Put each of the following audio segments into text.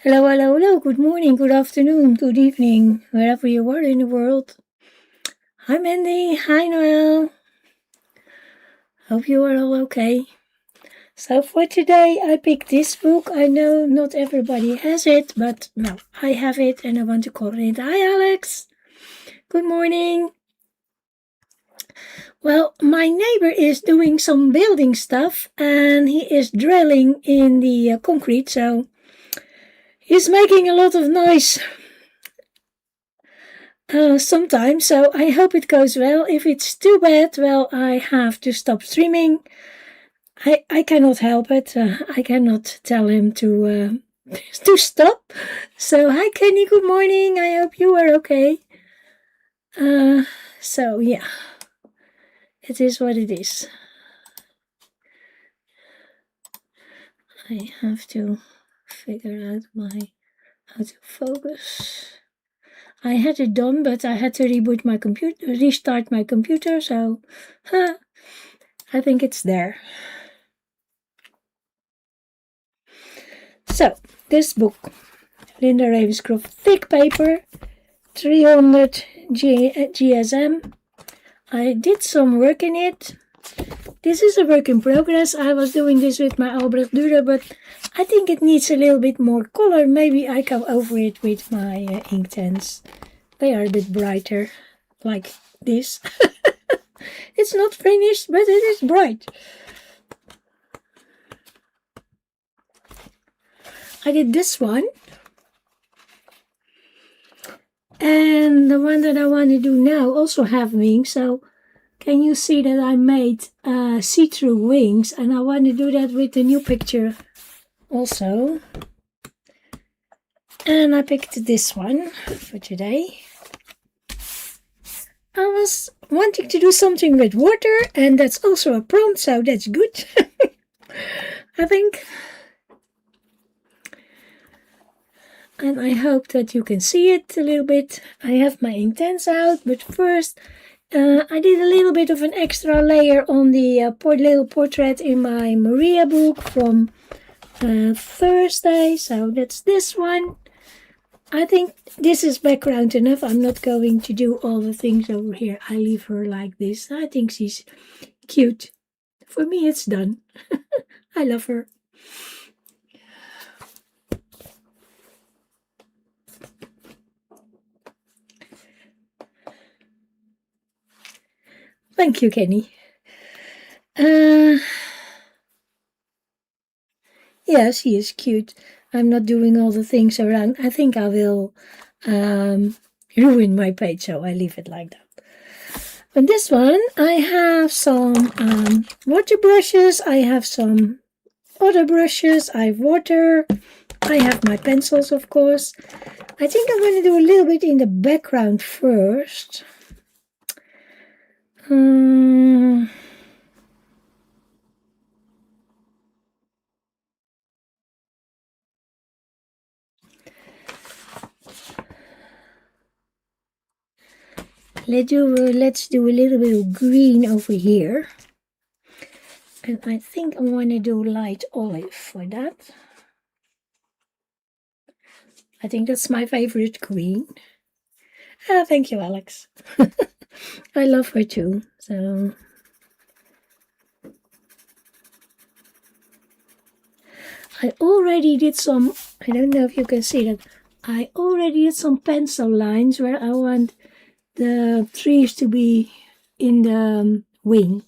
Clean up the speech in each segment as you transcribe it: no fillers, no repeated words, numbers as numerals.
Hello, hello, hello. Good morning, good afternoon, good evening, wherever you are in the world. Hi, Mandy. Hi, Noel. Hope you are all okay. So for today, I picked this book. I know not everybody has it, but no, I have it and I want to call it. Hi, Alex. Good morning. Well, my neighbor is doing some building stuff and he is drilling in the concrete, so he's making a lot of noise sometimes, so I hope it goes well. If it's too bad, well, I have to stop streaming. I cannot help it. I cannot tell him to to stop. So hi Kenny, good morning. I hope you are okay. So yeah, it is what it is. I have to figure out how to focus. I had it done, but I had to reboot my computer, restart my computer, so I think it's there. So, this book, Linda Ravenscroft, thick paper, 300 GSM. I did some work in it. This is a work in progress. I was doing this with my Albrecht Dürer, but I think it needs a little bit more color. Maybe I come over it with my Inktense. They are a bit brighter, like this. It's not finished, but it is bright. I did this one. And the one that I want to do now also have wings. So can you see that I made see-through wings? And I want to do that with the new picture also. And I picked this one for today. I was wanting to do something with water, and that's also a prompt, so that's good. I think. And I hope that you can see it a little bit. I have my Inktense out, but first I did a little bit of an extra layer on the little portrait in my Maria book from Thursday. So that's this one. I think this is background enough. I'm not going to do all the things over here. I leave her like this. I think she's cute. For me, it's done. I love her. Thank you, Kenny. Yeah, she is cute. I'm not doing all the things around. I think I will ruin my page, so I leave it like that. On this one, I have some water brushes. I have some other brushes. I have water. I have my pencils, of course. I think I'm going to do a little bit in the background first. Let's do a little bit of green over here. And I think I want to do light olive for that. I think that's my favorite green. Ah, thank you, Alex. I love her too, so... I already did some, I don't know if you can see that, I already did some pencil lines where I want the trees to be in the wing.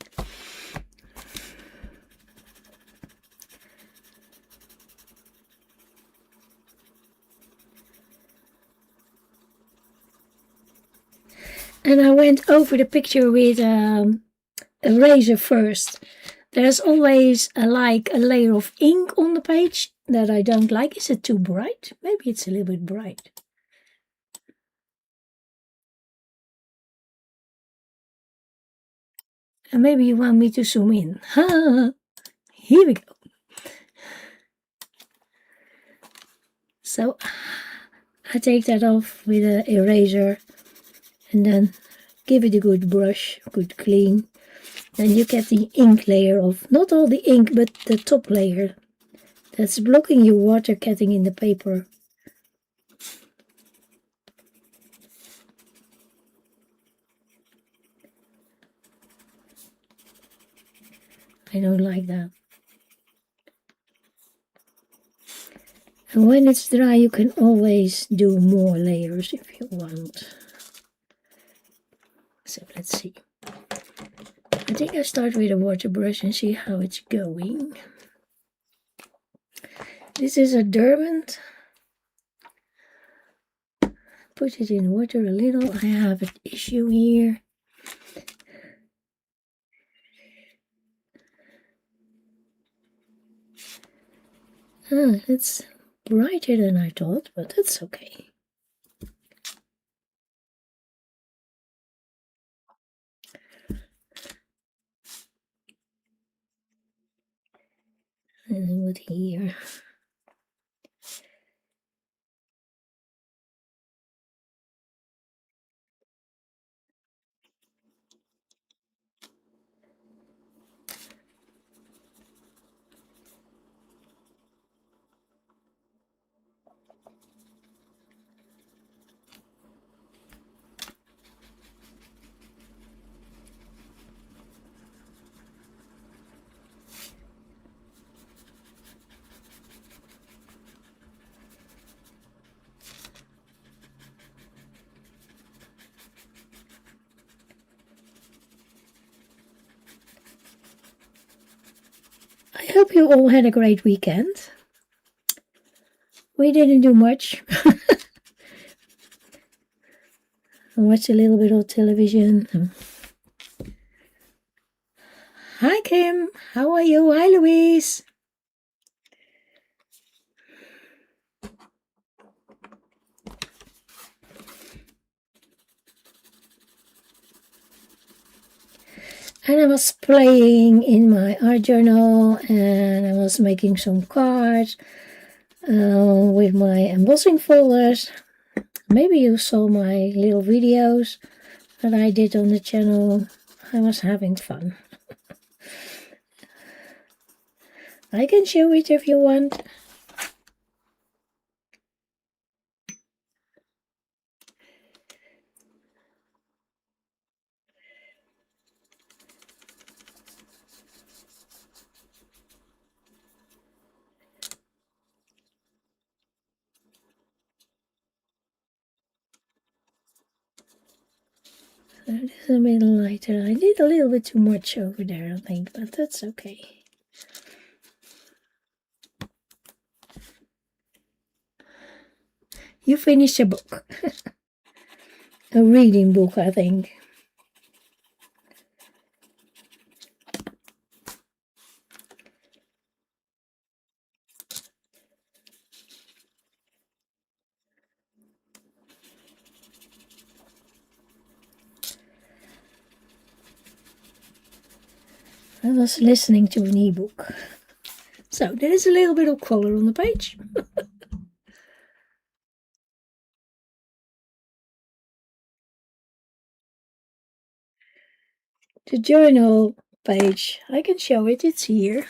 And I went over the picture with eraser first. There's always a layer of ink on the page that I don't like. Is it too bright? Maybe it's a little bit bright. And maybe you want me to zoom in. Here we go. So I take that off with an eraser and then give it a good brush, good clean. Then you get the ink layer off. Not all the ink, but the top layer. That's blocking your water getting in the paper. I don't like that. And when it's dry, you can always do more layers if you want. So let's see. I think I start with a water brush and see how it's going. This is a diamond. Put it in water a little. I have an issue here. It's brighter than I thought, but that's okay. And then with here. I hope you all had a great weekend. We didn't do much. I watched a little bit of television. Hi Kim, how are you? Hi Louise. And I was playing in my art journal and I was making some cards with my embossing folders. Maybe you saw my little videos that I did on the channel. I was having fun. I can show it if you want. So this is a bit lighter. I did a little bit too much over there, I think, but that's okay. You finished a book. A reading book, I think. I was listening to an ebook. So there is a little bit of color on the page. The journal page, I can show it, it's here.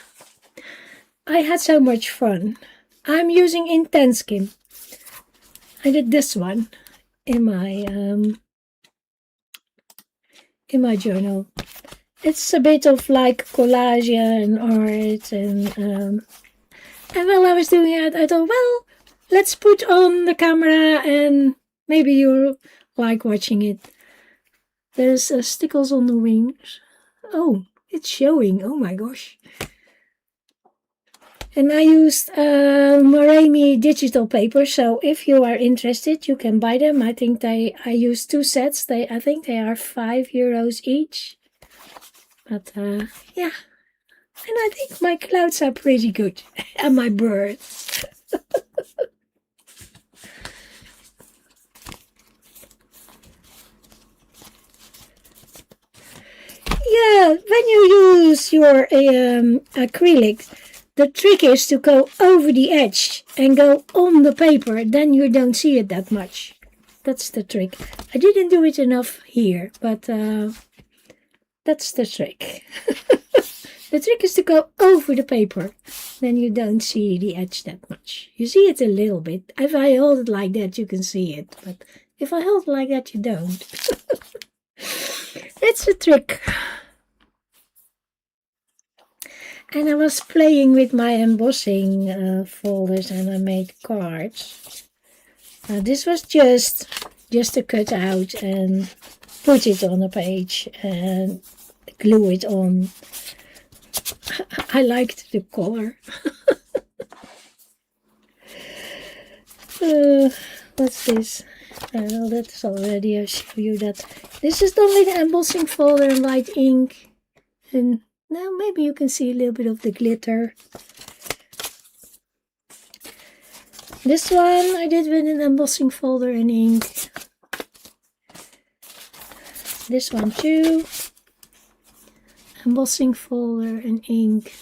I had so much fun. I'm using Intenskin. I did this one in my journal. It's a bit of like collage and art and while I was doing it, I thought, well, let's put on the camera and maybe you'll like watching it. There's stickles on the wings. Oh, it's showing. Oh my gosh. And I used Marami digital paper, so if you are interested, you can buy them. I think I used 2 sets. I think they are €5 each. But yeah, and I think my clouds are pretty good. And my birds. Yeah, when you use your acrylic, the trick is to go over the edge and go on the paper, then you don't see it that much. That's the trick. I didn't do it enough here, but that's the trick. The trick is to go over the paper, then you don't see the edge that much. You see it a little bit. If I hold it like that, you can see it, but if I hold it like that, you don't. It's a trick. And I was playing with my embossing folders and I made cards. This was just to cut out and put it on a page and glue it on. I liked the color. What's this? That's already, I show you that. This is only the embossing folder in white ink. And now maybe you can see a little bit of the glitter. This one I did with an embossing folder and ink. This one too. Embossing folder and ink.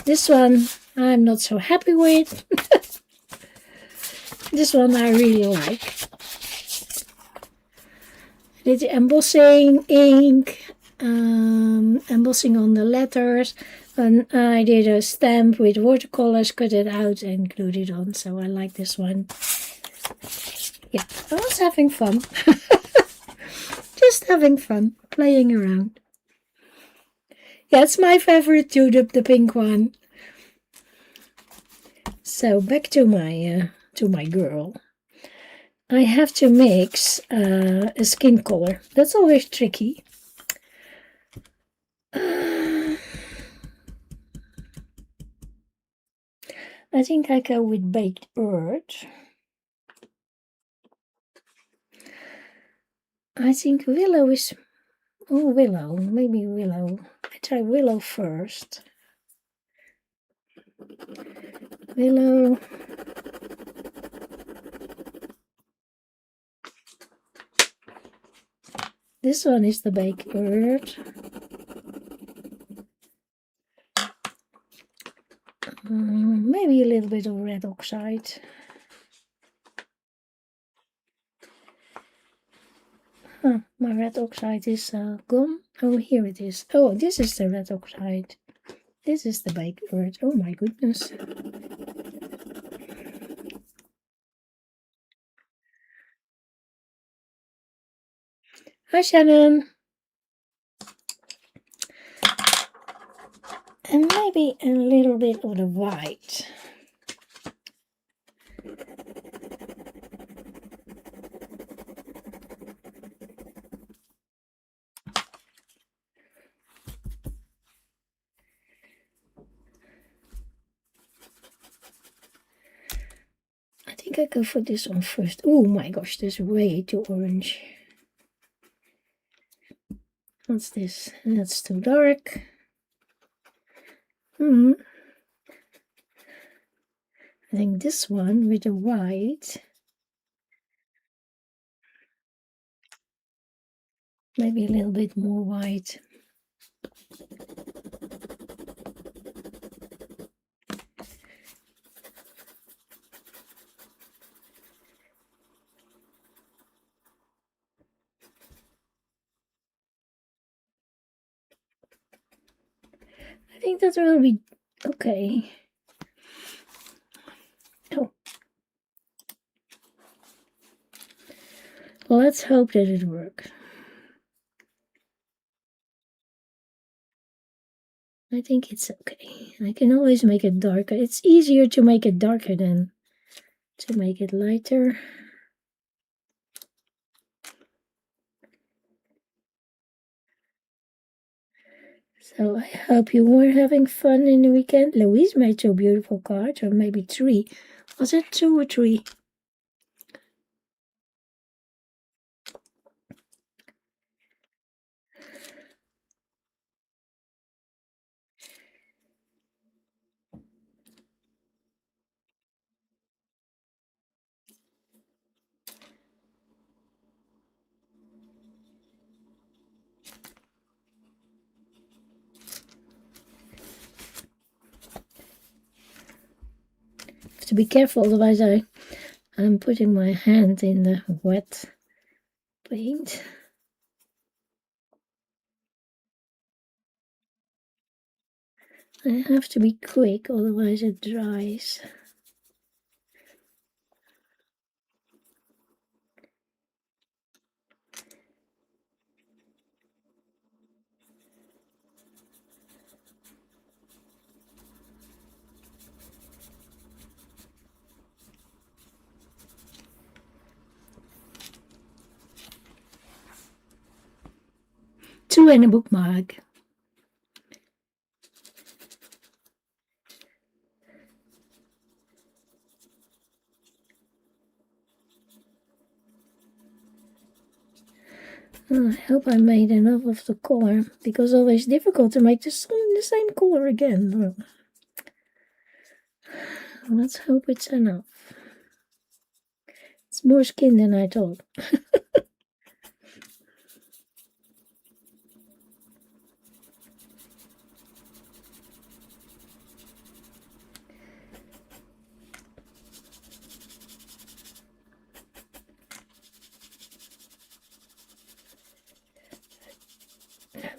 This one I'm not so happy with. This one I really like. I did the embossing, ink, embossing on the letters, and I did a stamp with watercolors, cut it out and glued it on, so I like this one. Yeah, I was having fun. Just having fun, playing around. Yeah, it's my favorite tulip, the pink one. So back to my girl. I have to mix a skin color. That's always tricky. I think I go with baked earth. I think willow is... Oh, willow. Maybe willow. I try willow first. Willow. This one is the baked earth. Maybe a little bit of red oxide. My red oxide is gone. Oh, here it is. Oh, this is the red oxide. This is the baked earth. Oh my goodness. Hi, Shannon. And maybe a little bit of the white. I think I go for this one first. Oh my gosh, this is way too orange. What's this? That's too dark. I think this one with the white. Maybe a little bit more white. I think that will be okay. Oh. Let's hope that it works. I think it's okay. I can always make it darker. It's easier to make it darker than to make it lighter. So I hope you were having fun in the weekend. Louise made 2 beautiful cards, or maybe 3. Was it 2 or 3? have to be careful, otherwise I'm putting my hand in the wet paint. I have to be quick, otherwise it dries. Two and a bookmark. I hope I made enough of the color, because it's always difficult to make the same color again. Let's hope it's enough. It's more skin than I thought.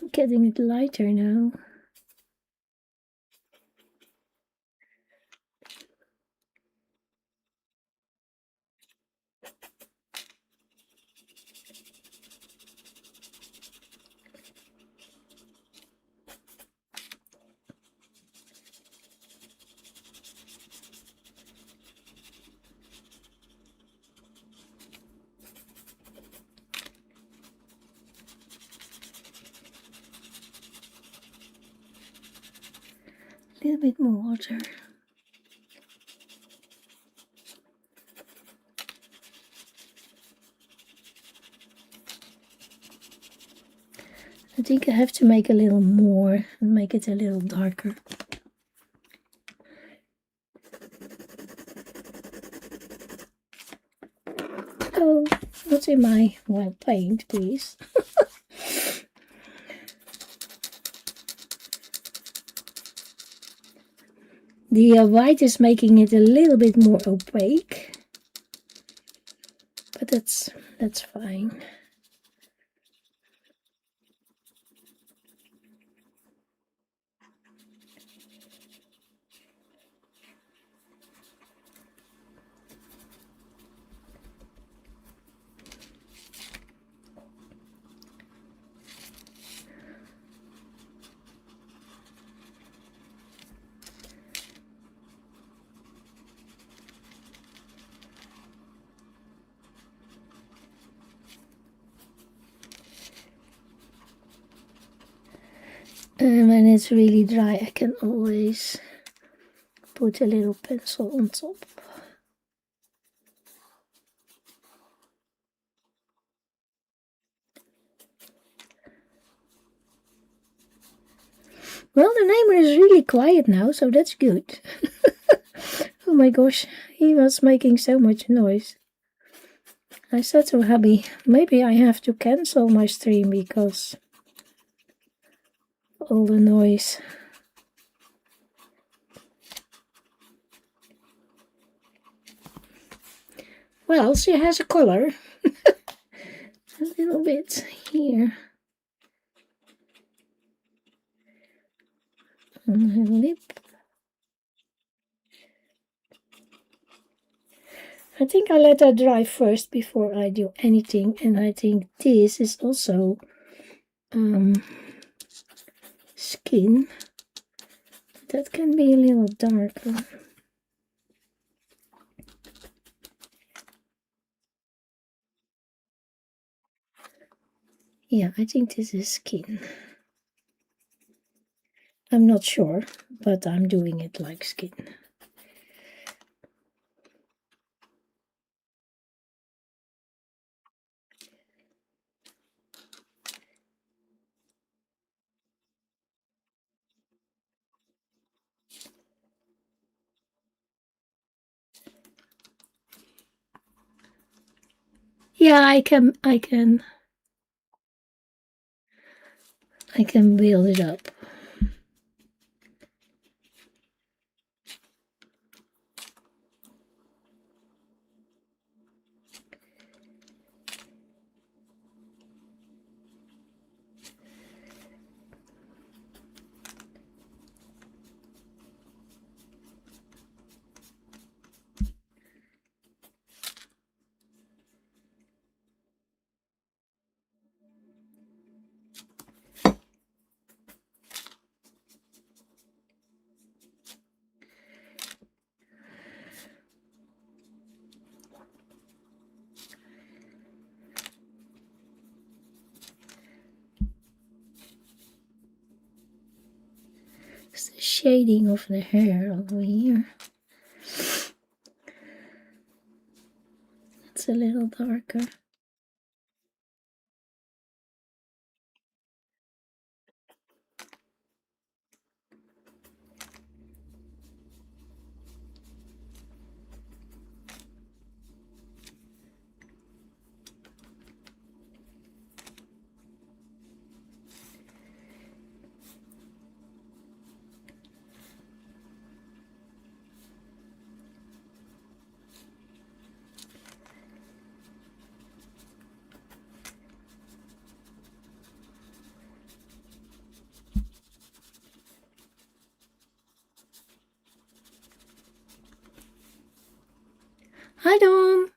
I'm getting it lighter now. A little bit more water. I think I have to make a little more and make it a little darker. Oh, what's in my white paint, please? The white is making it a little bit more opaque, but that's fine. And when it's really dry, I can always put a little pencil on top. Well, the neighbor is really quiet now, so that's good. Oh my gosh, he was making so much noise. I said to hubby, maybe I have to cancel my stream because all the noise. Well, she has a color. A little bit here. On her lip. I think I let her dry first before I do anything, and I think this is also skin. That can be a little darker. Yeah, I think this is skin. I'm not sure, but I'm doing it like skin. Yeah, I can build it up. It's the shading of the hair over here. It's a little darker. Hi, Dom.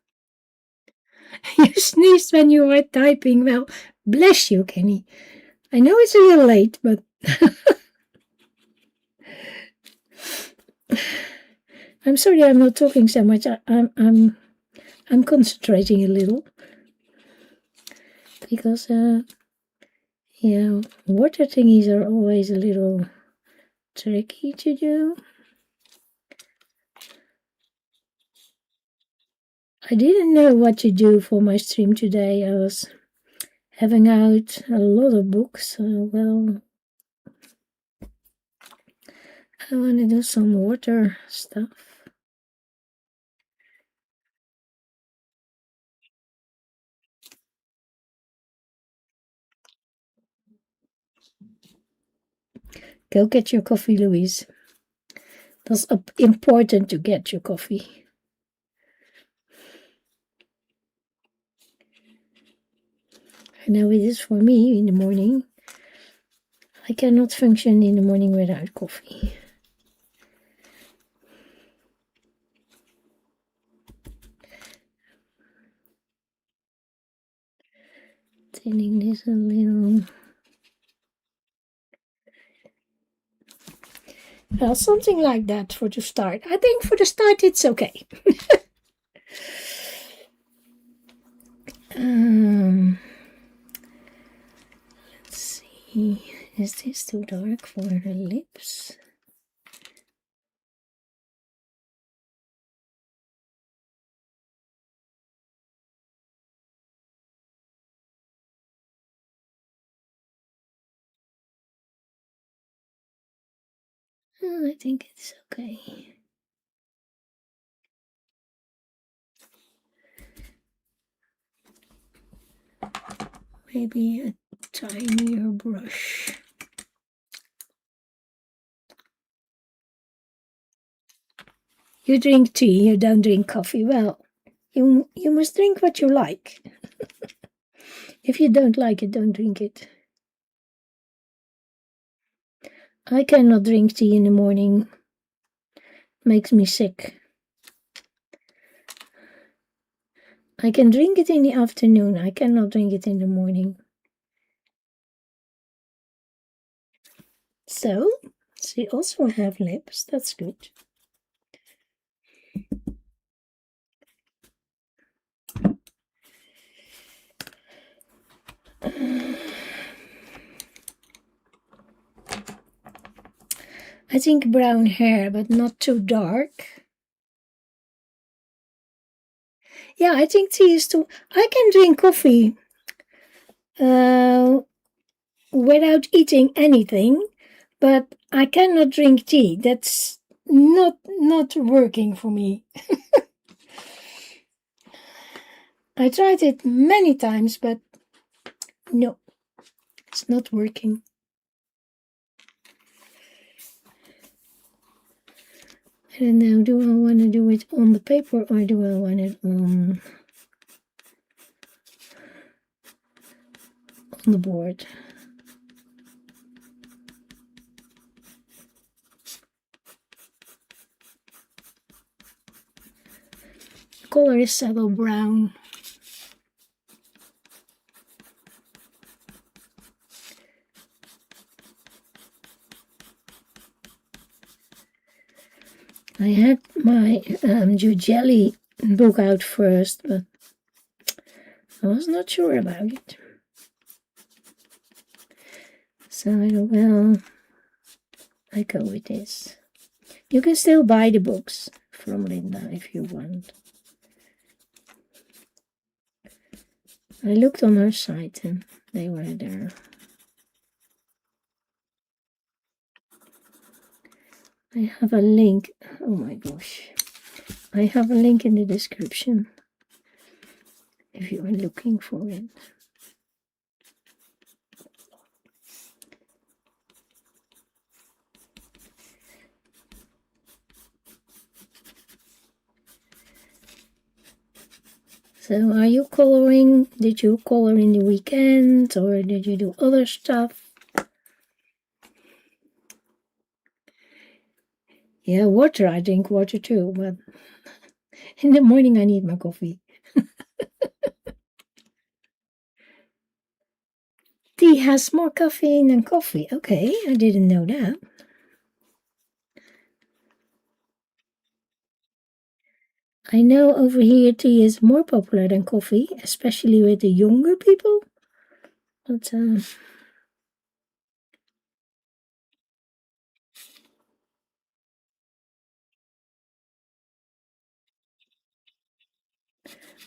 You sneezed when you were typing. Well, bless you, Kenny. I know it's a little late, but I'm sorry I'm not talking so much. I'm concentrating a little because water thingies are always a little tricky to do. I didn't know what to do for my stream today. I was having out a lot of books. Well, I want to do some water stuff. Go get your coffee, Louise. That's important to get your coffee. I know it is for me in the morning. I cannot function in the morning without coffee. Tinning this a little. Well, something like that for the start. I think for the start it's okay. Let's see. Is this too dark for her lips? Oh, I think it's okay. Maybe a tinier brush. You drink tea, you don't drink coffee. Well, you must drink what you like. If you don't like it, don't drink it. I cannot drink tea in the morning. Makes me sick. I can drink it in the afternoon. I cannot drink it in the morning. So, she also have lips. That's good. I think brown hair, but not too dark. Yeah, I think tea is too... I can drink coffee without eating anything, but I cannot drink tea. That's not working for me. I tried it many times, but no, it's not working. I don't know, do I want to do it on the paper or do I want it on the board? The color is saddle brown. I had my jelly book out first, but I was not sure about it. So I don't know. I go with this. You can still buy the books from Linda if you want. I looked on her site and they were there. I have a link. Oh my gosh. I have a link in the description if you are looking for it. So are you coloring? Did you color in the weekend or did you do other stuff? Yeah, water. I drink water too, but in the morning I need my coffee. Tea has more caffeine than coffee. Okay, I didn't know that. I know over here tea is more popular than coffee, especially with the younger people. But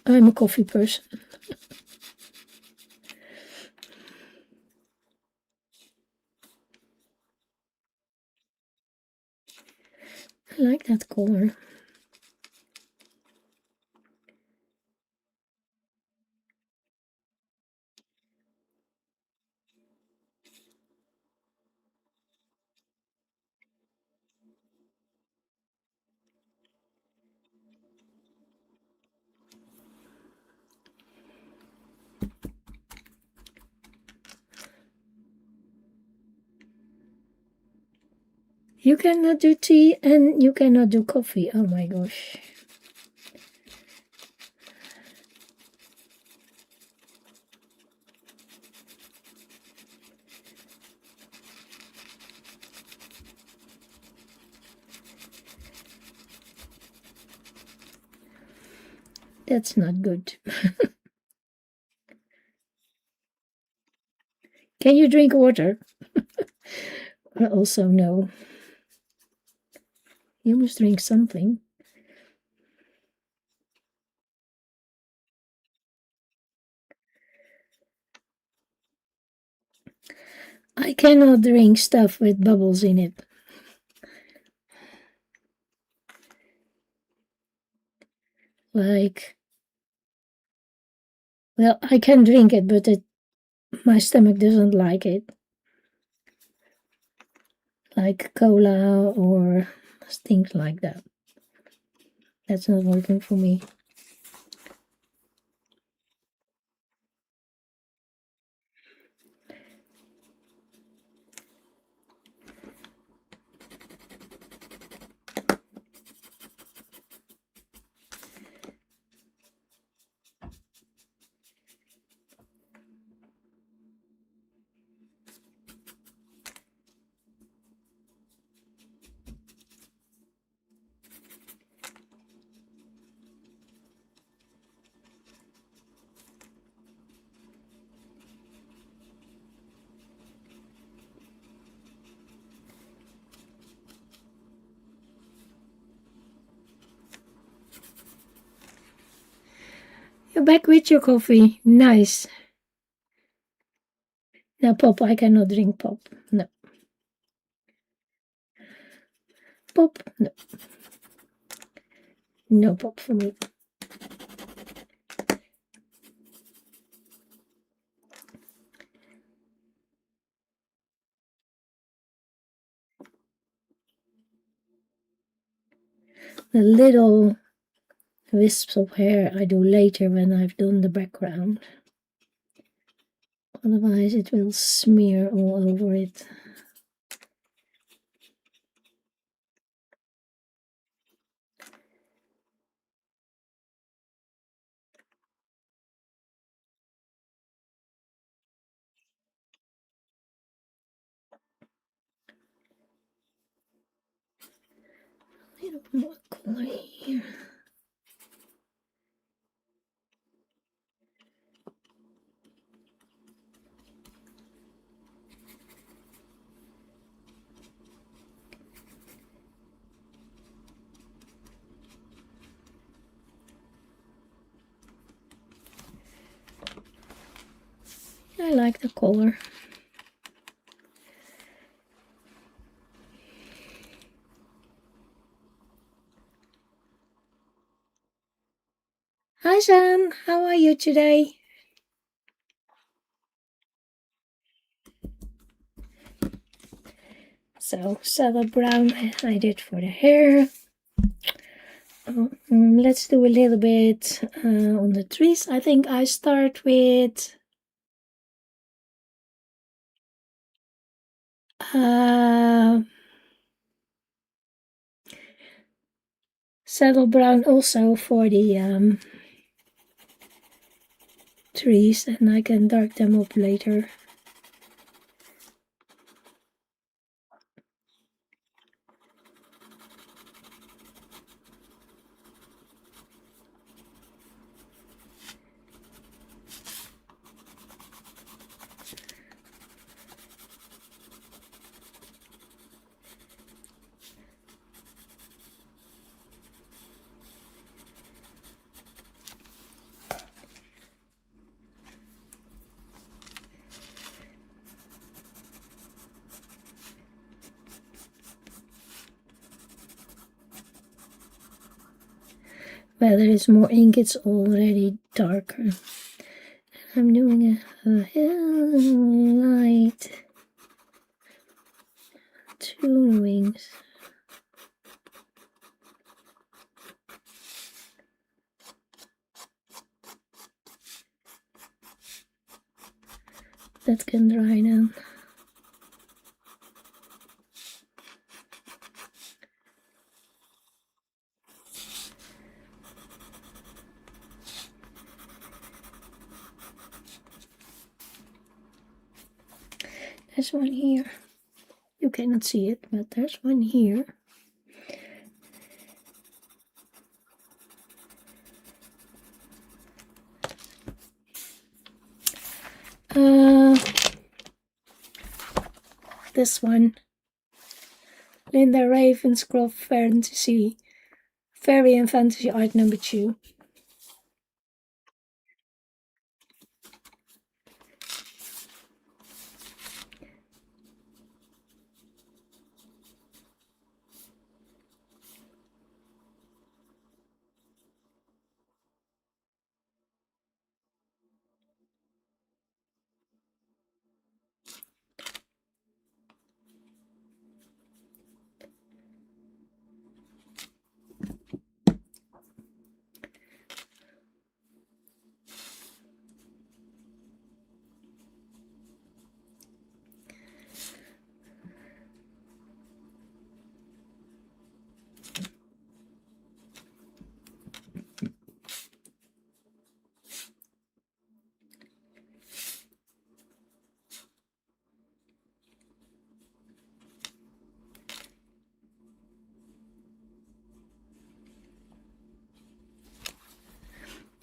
I'm a coffee person. I like that color. You cannot do tea and you cannot do coffee. Oh my gosh. That's not good. Can you drink water? Also, no. You must drink something. I cannot drink stuff with bubbles in it. Like, well, I can drink it, but my stomach doesn't like it. Like cola or things like that. That's not working for me. You're back with your coffee. Nice. Now, pop, I cannot drink pop. No. Pop, no. No pop for me. The little wisps of hair I do later when I've done the background. Otherwise it will smear all over it. A little more color here. like the color. Hi Sam, how are you today? So saddle brown I did for the hair. Let's do a little bit on the trees. I think I start with saddle brown also for the trees, and I can dark them up later. Well, there is more ink, it's already darker. I'm doing a light two wings. That can dry now. There's one here. You cannot see it, but there's one here. This one. Linda Ravenscroft Fantasy. Fairy and Fantasy Art number 2.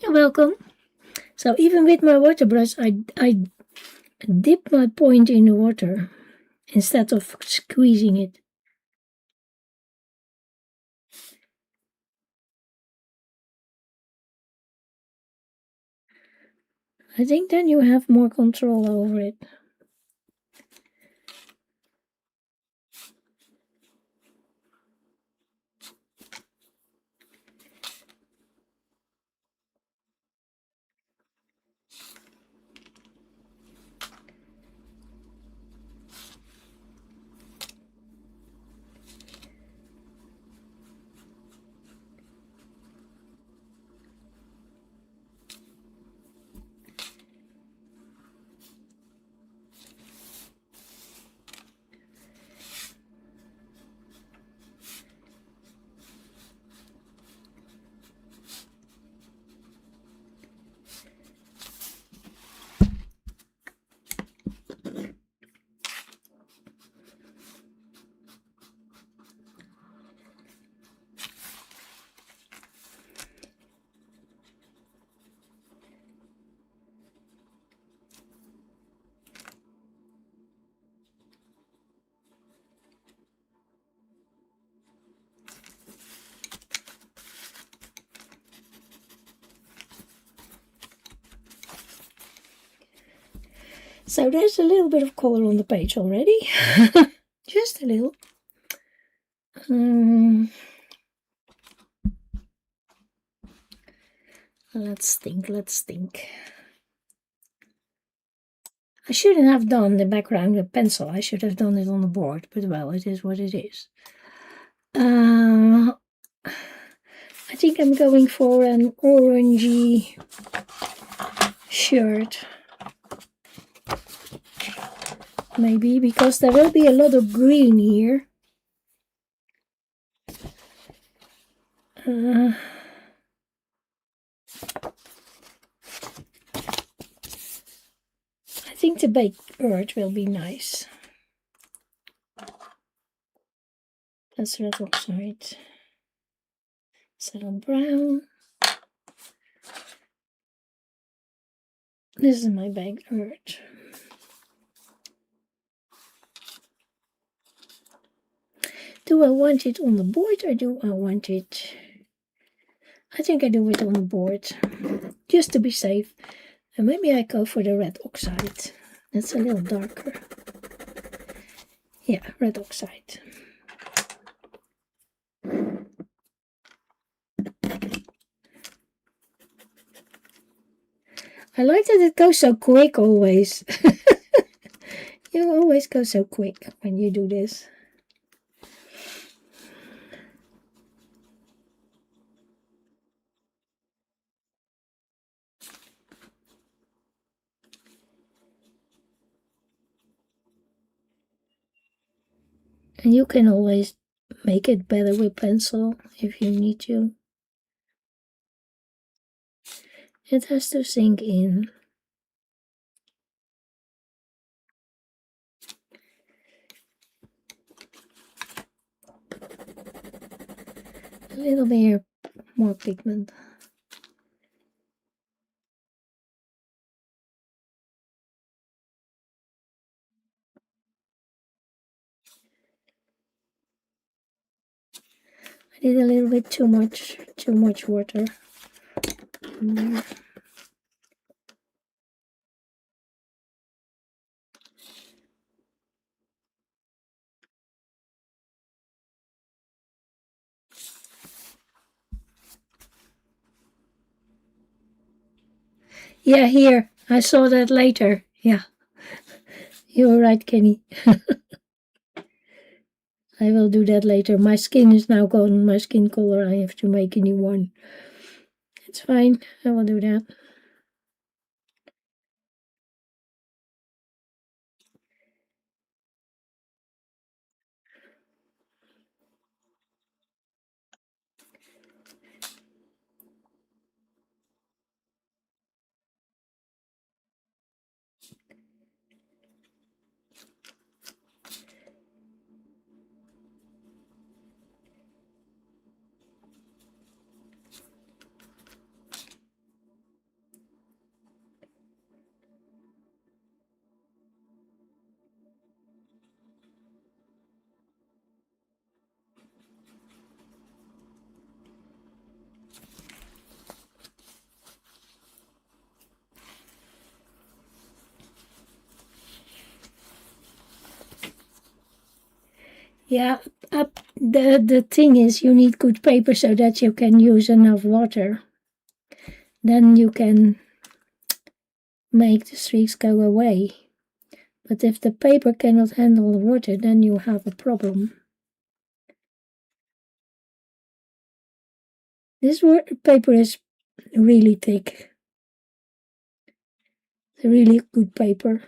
You're welcome. So even with my water brush, I dip my point in the water instead of squeezing it. I think then you have more control over it. So there's a little bit of color on the page already. Just a little. Let's think. I shouldn't have done the background with pencil. I should have done it on the board, but well, it is what it is. I think I'm going for an orangey shirt. Maybe, because there will be a lot of green here. I think the baked earth will be nice. That's red oxide. Settle brown. This is my baked earth. Do I want it on the board or do I want it? I think I do it on the board, just to be safe. And maybe I go for the red oxide. That's a little darker. Yeah, red oxide. I like that it goes so quick always. You always go so quick when you do this. And you can always make it better with pencil if you need to. It has to sink in. A little bit more pigment. I did a little bit too much water. Yeah, here. I saw that later. Yeah. You were right, Kenny. I will do that later. My skin is now gone. My skin color. I have to make a new one. It's fine. I will do that. Yeah, the thing is you need good paper so that you can use enough water. Then you can make the streaks go away. But if the paper cannot handle the water, then you have a problem. This paper is really thick. It's a really good paper.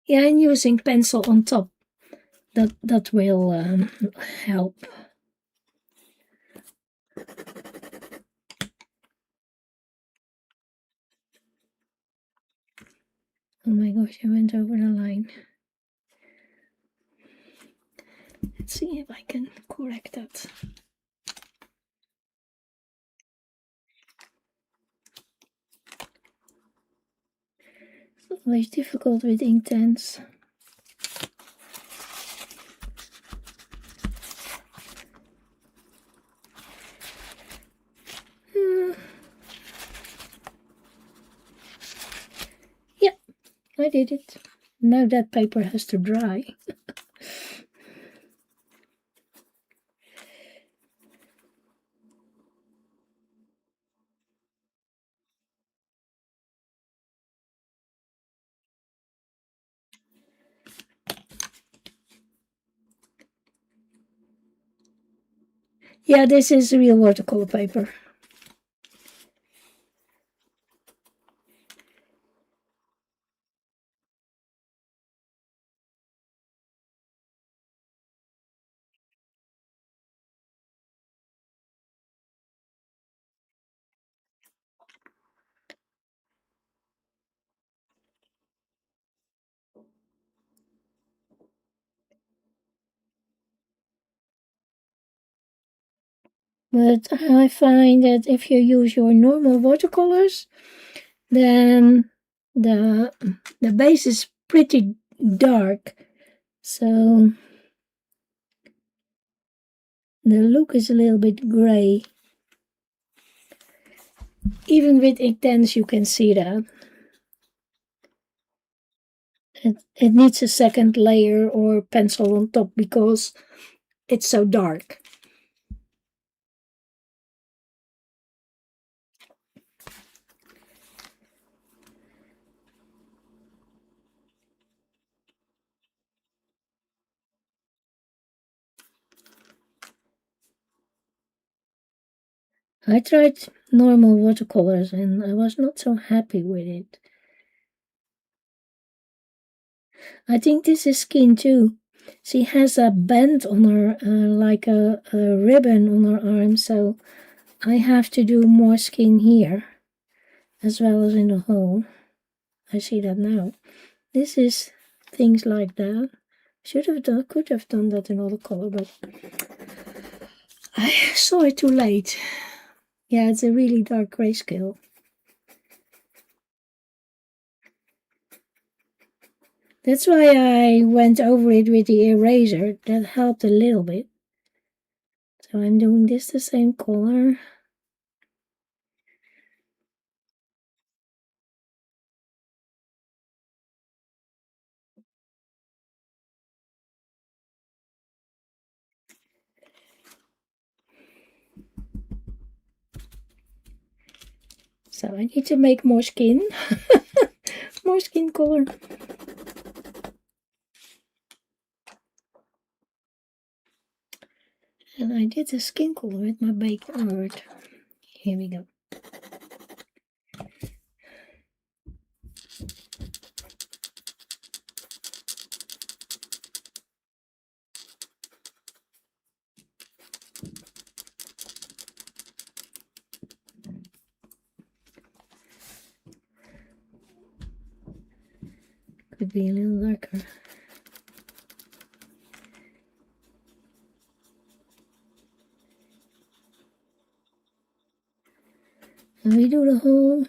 Yeah, and using pencil on top, that will help. Oh my gosh, I went over the line. Let's see if I can correct that. Always difficult with Inktense. Yeah, I did it. Now that paper has to dry. Yeah, this is real watercolor paper. But I find that if you use your normal watercolors, then the base is pretty dark. So the look is a little bit gray. Even with Inktense you can see that. It needs a second layer or pencil on top because it's so dark. I tried normal watercolors and I was not so happy with it. I think this is skin too. She has a band on her, like a ribbon on her arm, so I have to do more skin here, as well as in the hole. I see that now. This is things like that. Could have done that in other color, but I saw it too late. Yeah, it's a really dark grayscale. That's why I went over it with the eraser. That helped a little bit. So I'm doing this the same color. So I need to make more skin. More skin color. And I did the skin color with my baked art. Here we go. Could be a little darker. And we do the whole.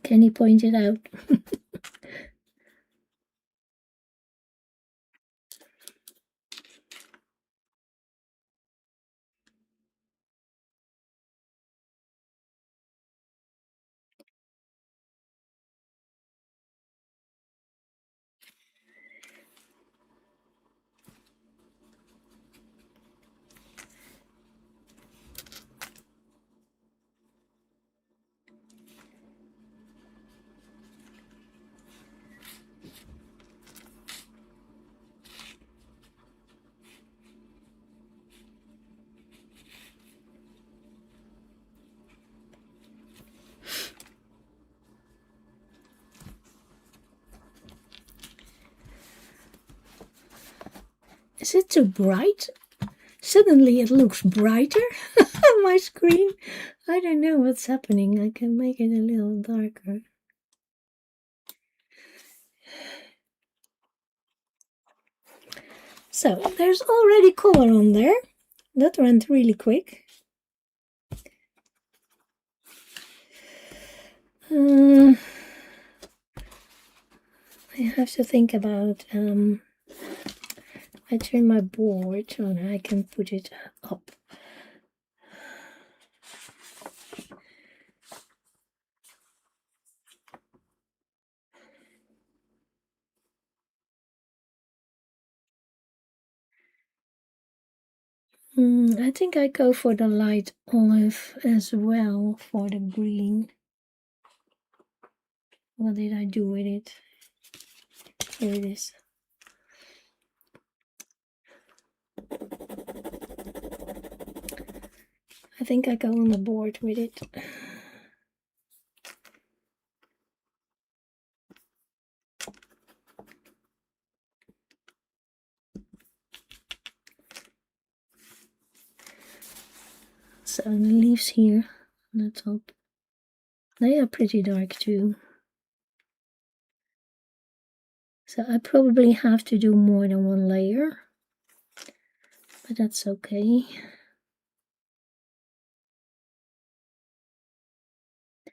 Kenny pointed out. Is it too bright? Suddenly it looks brighter on my screen. I don't know what's happening. I can make it a little darker. So there's already color on there. That went really quick. I have to think about, I turn my board so that I can put it up. I think I go for the light olive as well for the green. What did I do with it? Here it is. I think I go on the board with it. So the leaves here on the top, they are pretty dark too. So I probably have to do more than one layer, but that's okay.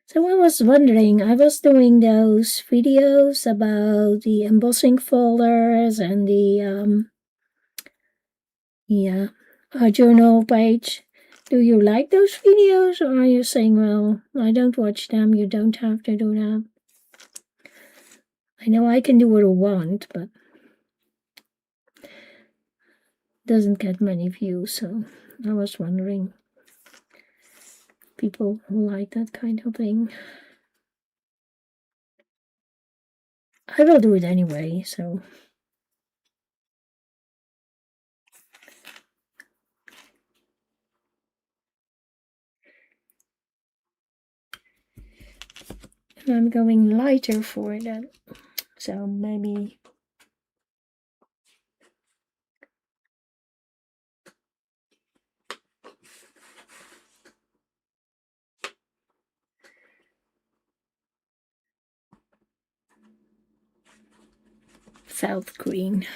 So I was wondering, I was doing those videos about the embossing folders and the journal page. Do you like those videos, or are you saying, well, I don't watch them, you don't have to do them? I know I can do what I want, but doesn't get many views, so I was wondering, people who like that kind of thing. I will do it anyway, so. I'm going lighter for that, so maybe felt green.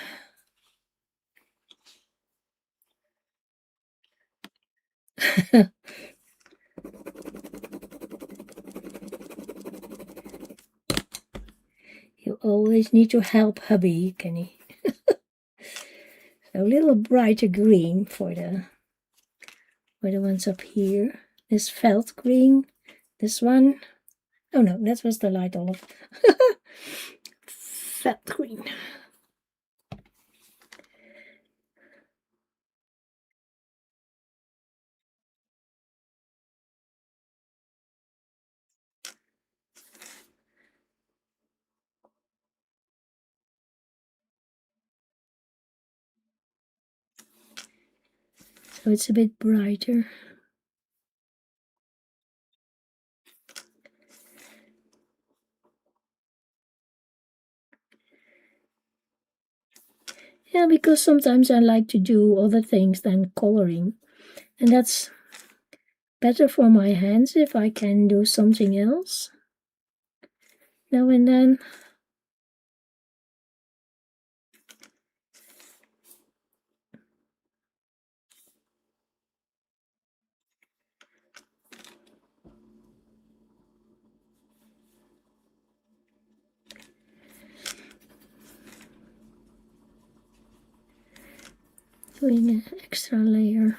You always need to help hubby, Kenny. A little brighter green for the ones up here. This felt green. This one. Oh no, that was the light olive. Felt green. So it's a bit brighter. Yeah, because sometimes I like to do other things than coloring. And that's better for my hands if I can do something else now and then. Doing an extra layer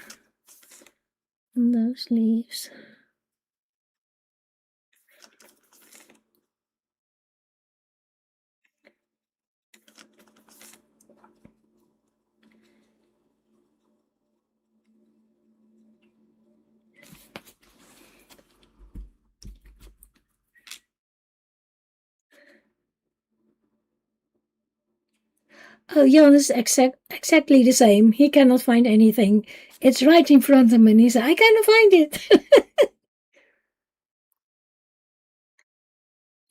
on those leaves. Oh, Jan is exactly the same. He cannot find anything. It's right in front of him, and he said, I cannot find it.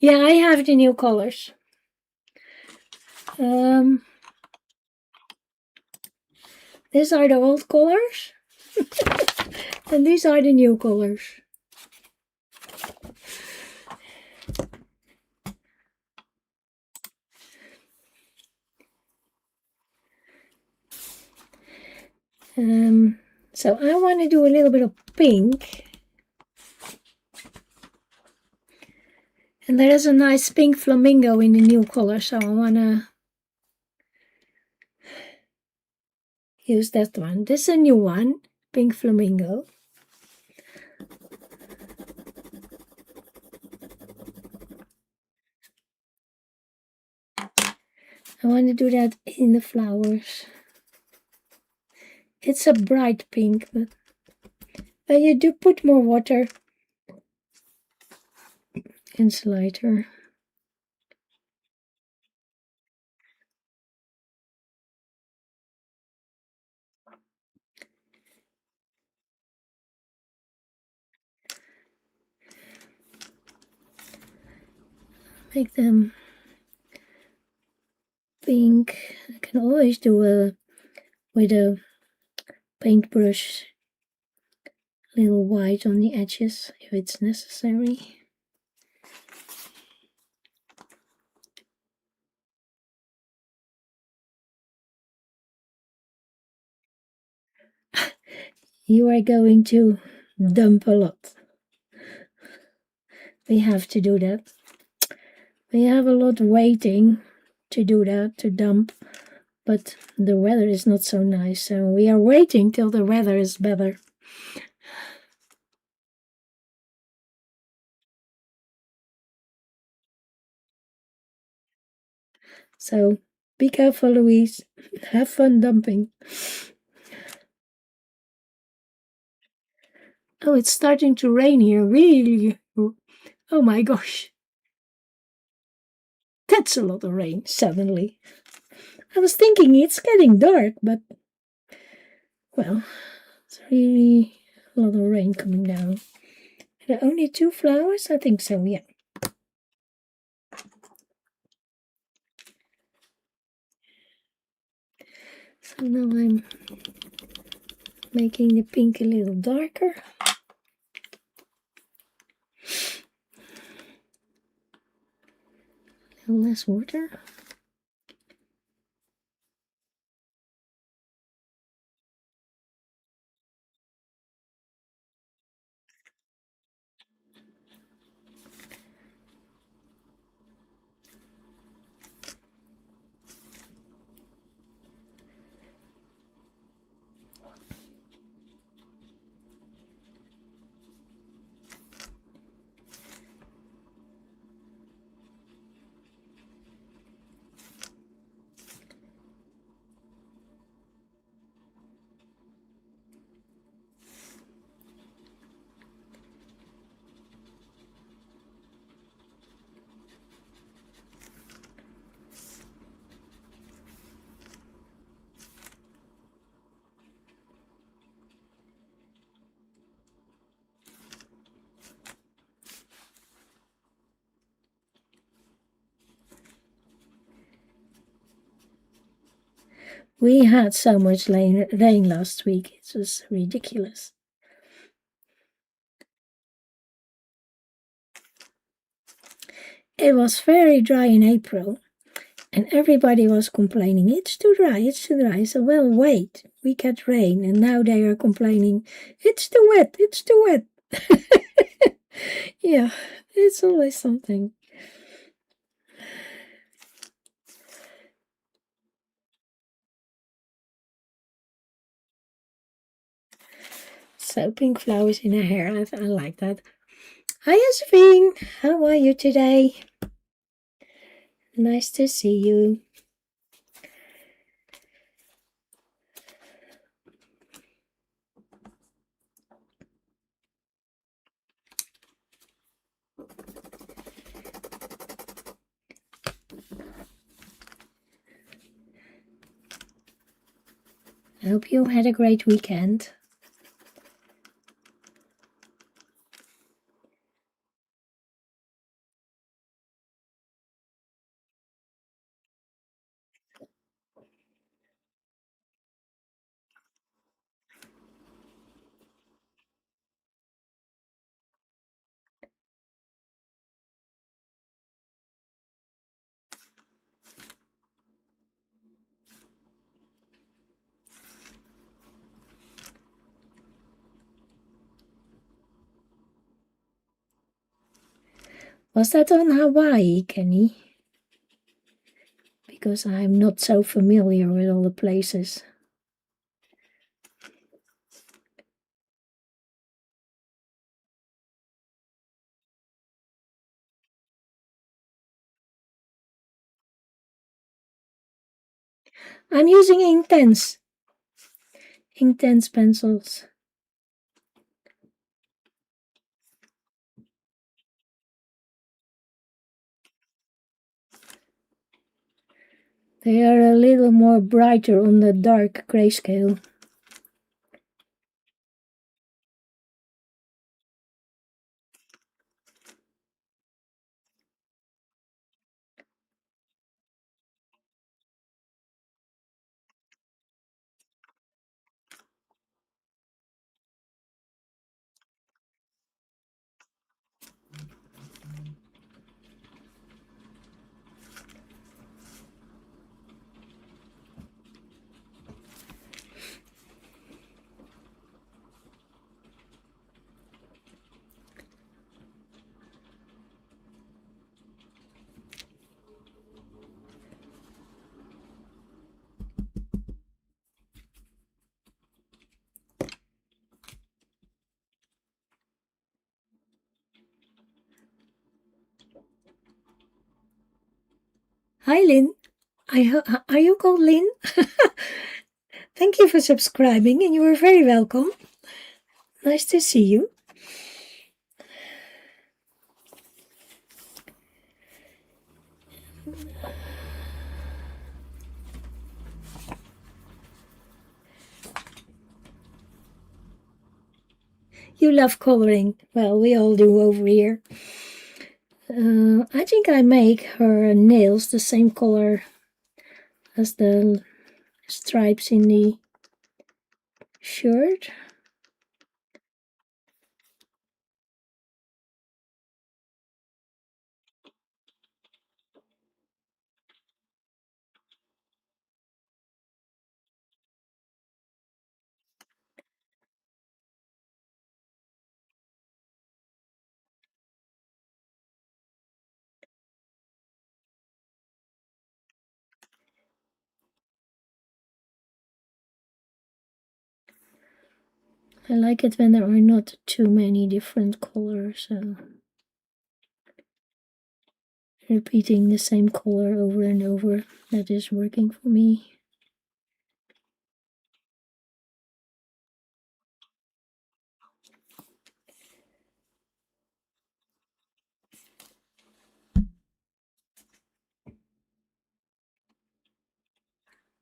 Yeah, I have the new colors. These are the old colors, and these are the new colors. So I want to do a little bit of pink. And there is a nice pink flamingo in the new color, so I want to use that one. This is a new one, pink flamingo. I want to do that in the flowers. It's a bright pink, but when you do put more water, it's lighter. Make them pink. I can always do with a paintbrush, a little white on the edges if it's necessary. You are going to dump a lot. We have to do that. We have a lot waiting to do that, to dump, but the weather is not so nice, so we are waiting till the weather is better. So be careful, Louise. Have fun dumping. Oh, it's starting to rain here, really. Oh my gosh. That's a lot of rain, suddenly. I was thinking it's getting dark, but, well, it's really a lot of rain coming down. Are there only 2 flowers? I think so, yeah. So now I'm making the pink a little darker. A little less water. We had so much rain last week. It was ridiculous. It was very dry in April, and everybody was complaining, it's too dry, it's too dry. So, well, wait, we get rain, and now they are complaining, it's too wet, it's too wet. Yeah, it's always something. So, pink flowers in her hair, I like that. Hi, Josephine, how are you today? Nice to see you. I hope you had a great weekend. Was that on Hawaii, Kenny? Because I'm not so familiar with all the places. I'm using intense pencils. They are a little more brighter on the dark grayscale. Hi, Lynn. Are you called Lynn? Thank you for subscribing, and you are very welcome. Nice to see you. You love coloring. Well, we all do over here. I think I make her nails the same color as the stripes in the shirt. I like it when there are not too many different colors. Repeating the same color over and over, that is working for me.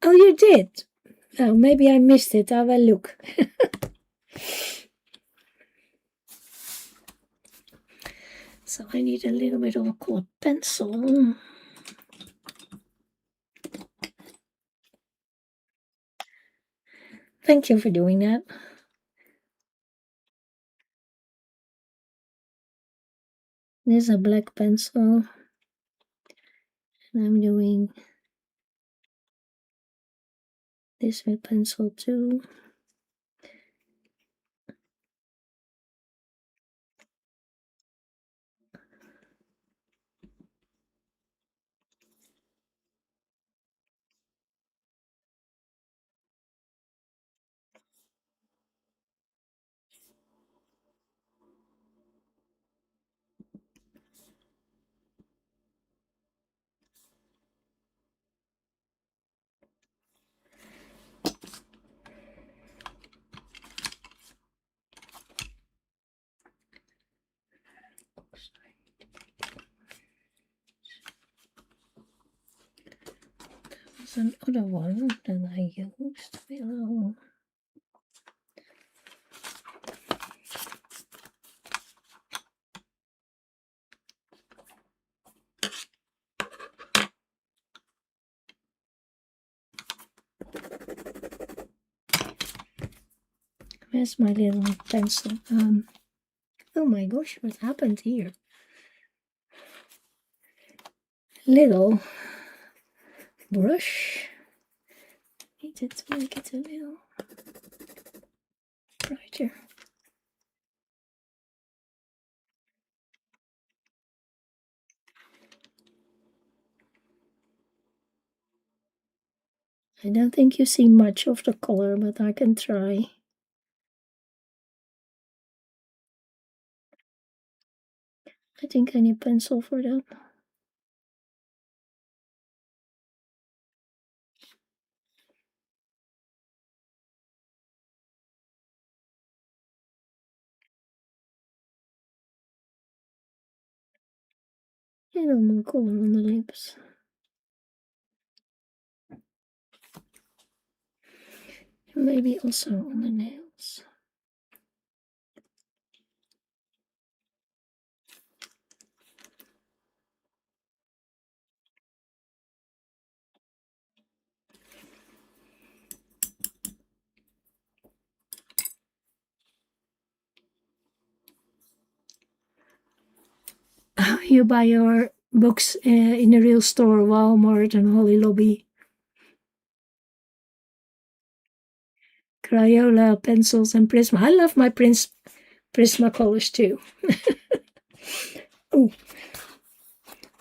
Oh, you did? Oh, maybe I missed it. I will look. So I need a little bit of a colored pencil. Thank you for doing that. This is a black pencil. And I'm doing this with pencil too. There's another one that I used below. Where's my little pencil? Oh my gosh, what happened here? Little brush. Needed to make it a little brighter. I don't think you see much of the color, but I can try. I think I need pencil for that. A little more color on the lips. Maybe also on the nails. You buy your books in the real store, Walmart and Holly Lobby. Crayola pencils and Prisma. I love my Prisma colors too. Oh,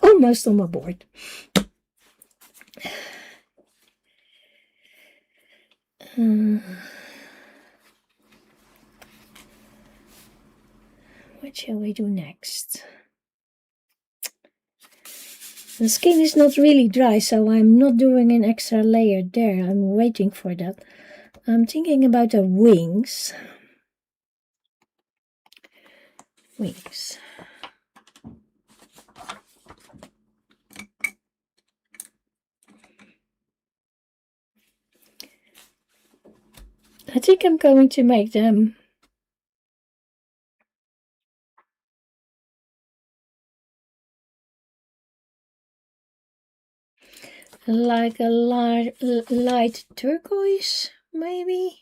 almost on my board. What shall we do next? The skin is not really dry, so I'm not doing an extra layer there. I'm waiting for that. I'm thinking about the wings. Wings. I think I'm going to make them like a light turquoise, maybe.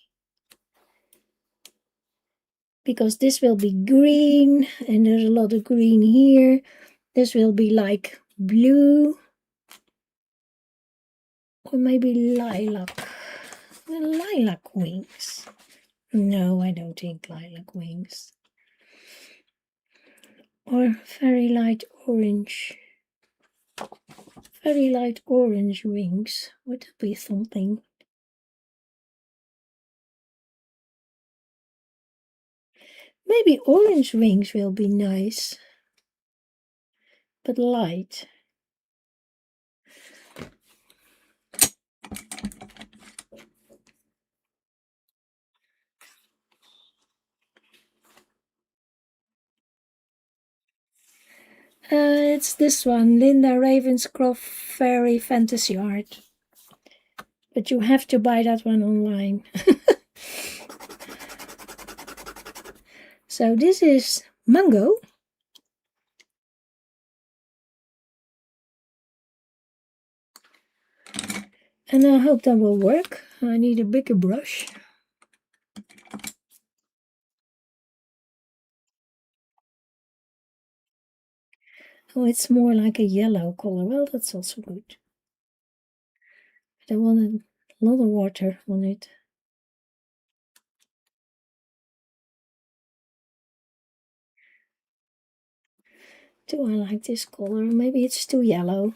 Because this will be green, and there's a lot of green here. This will be like blue. Or maybe lilac. Lilac wings. No, I don't think lilac wings. Or very light orange. Very light orange wings. Would that be something? Maybe orange wings will be nice. But light. It's this one, Linda Ravenscroft Fairy Fantasy Art. But you have to buy that one online. So this is mango. And I hope that will work. I need a bigger brush. Oh, it's more like a yellow color. Well, that's also good. But I wanted a lot of water on it. Do I like this color? Maybe it's too yellow.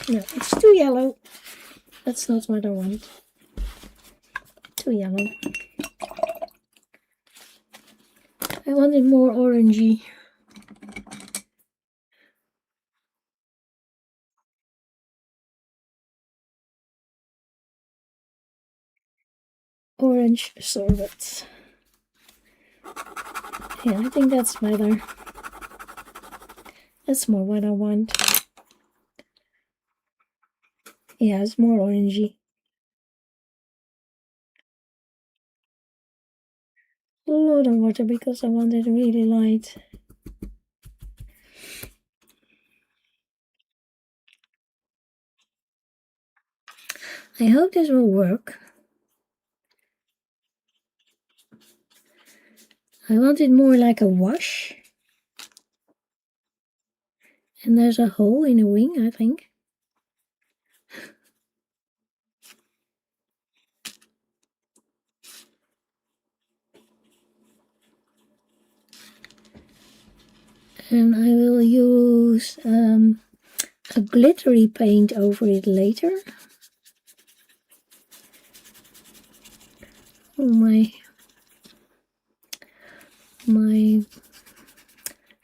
No, it's too yellow. That's not what I want. Too yellow. I wanted more orangey. Orange sorbet. Yeah, I think that's better. That's more what I want. Yeah, it's more orangey. A lot of water because I want it really light. I hope this will work. I want it more like a wash. And there's a hole in the wing, I think. And I will use a glittery paint over it later. Oh, my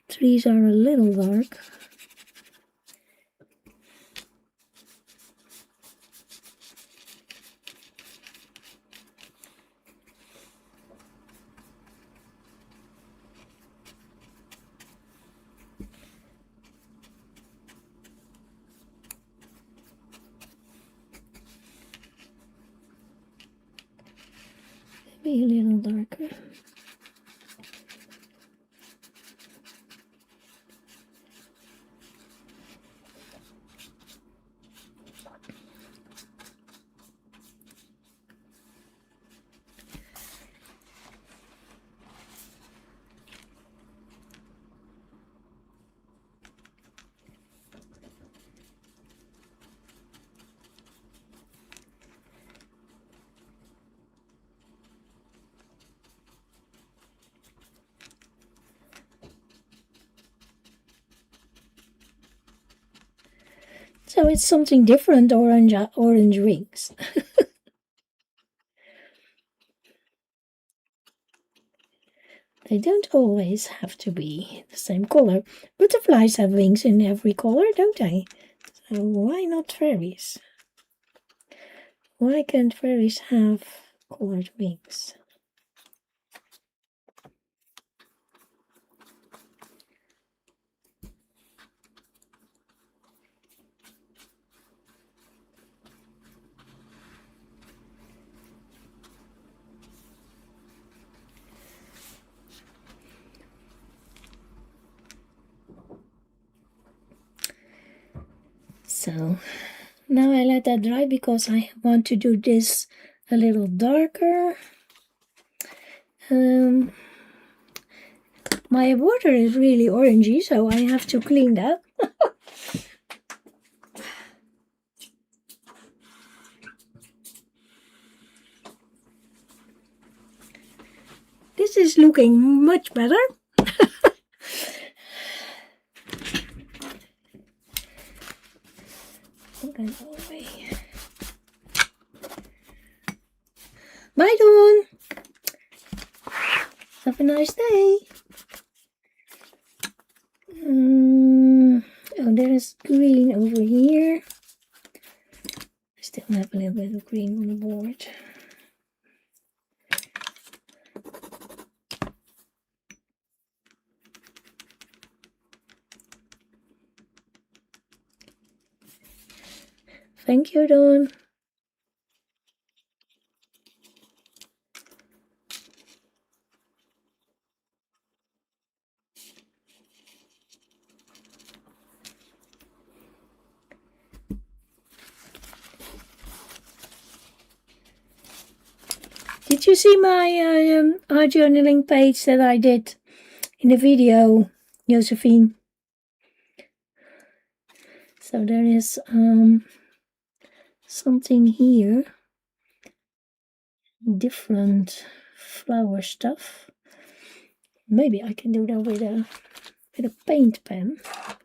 trees are a little dark. Maybe a little darker. So it's something different, orange rings. They don't always have to be the same color. Butterflies have wings in every color, don't they? So why not fairies? Why can't fairies have colored wings? So now I let that dry because I want to do this a little darker. My water is really orangey, so I have to clean that. This is looking much better. Okay, go away. Bye, Dawn. Have a nice day. Oh, there is green over here. I still have a little bit of green on the board. Thank you, Dawn. Did you see my art journaling page that I did in the video, Josephine? So there is something here, different flower stuff. Maybe I can do that with a paint pen.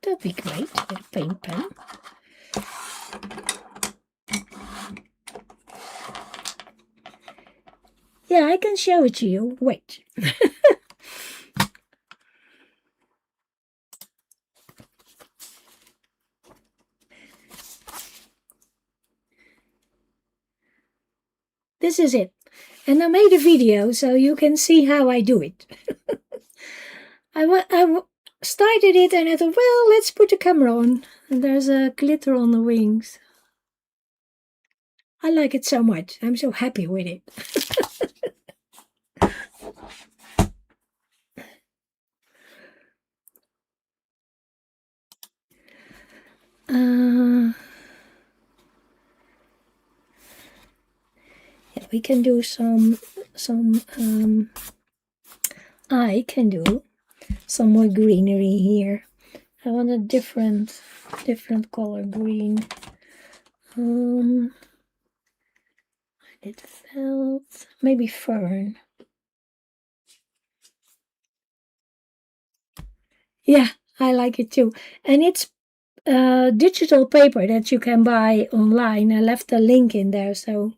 That'd be great, with a paint pen. Yeah, I can show it to you. Wait. This is it. And I made a video so you can see how I do it. I started it and I thought, well, let's put the camera on. And there's a glitter on the wings. I like it so much. I'm so happy with it. Yeah, we can do some I can do some more greenery here. I want a different color green. I did felt, maybe fern. Yeah, I like it too. And it's digital paper that you can buy online. I left a link in there, so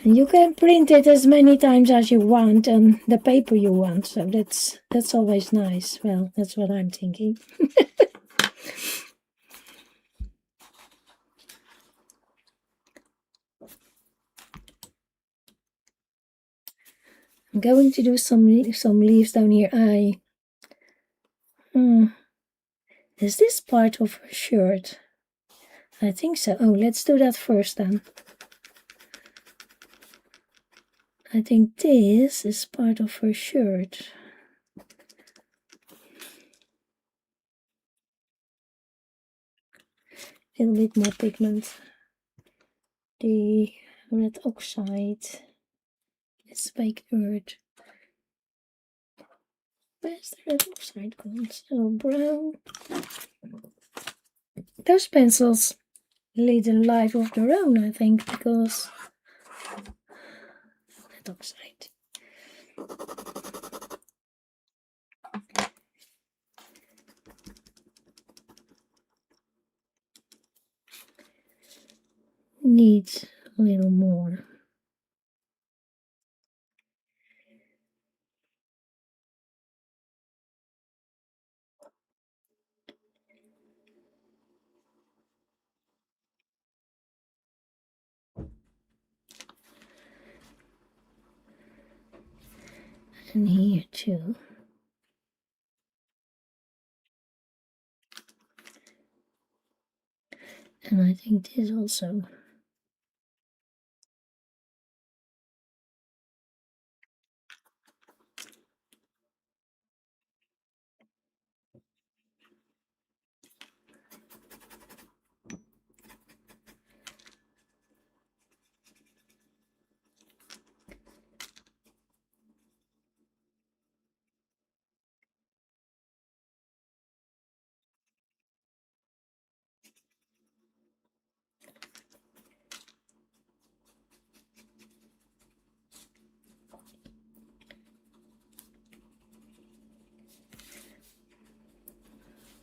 You can print it as many times as you want on the paper you want, so that's always nice. Well, that's what I'm thinking. I'm going to do some leaves down here. Is this part of her shirt? I think so. Oh, let's do that first then. I think this is part of her shirt. A little bit more pigment. The red oxide is baked earth. Where's the red oxide gone? So brown. Those pencils lead a life of their own, I think, because red oxide. Needs a little more. And here too. And I think this also.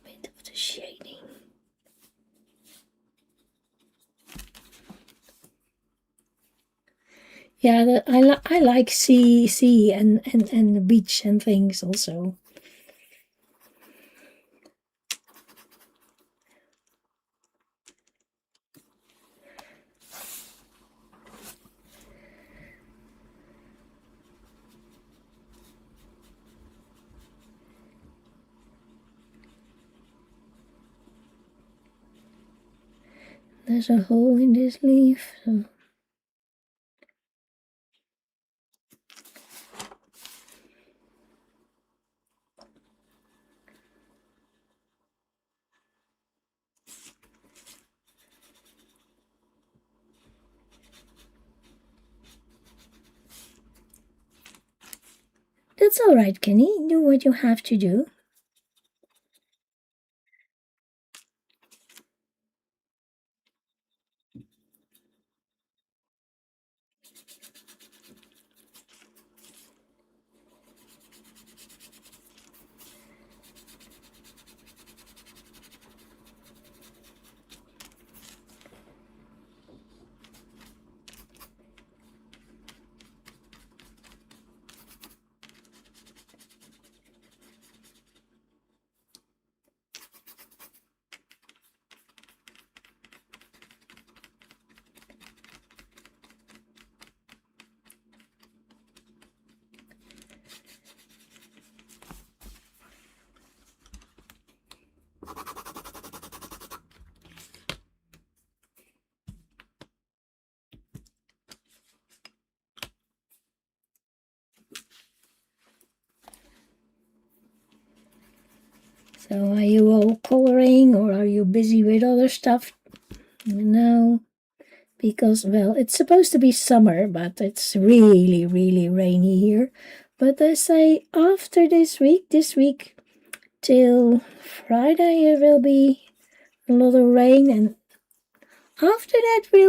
Bit of the shading. Yeah, I like sea and the beach and things also. There's a hole in this leaf, so that's all right, Kenny. Do what you have to do. So are you all coloring or are you busy with other stuff? No, because, well, it's supposed to be summer, but it's really, really rainy here. But they say after this week till Friday, it will be a lot of rain, and after that we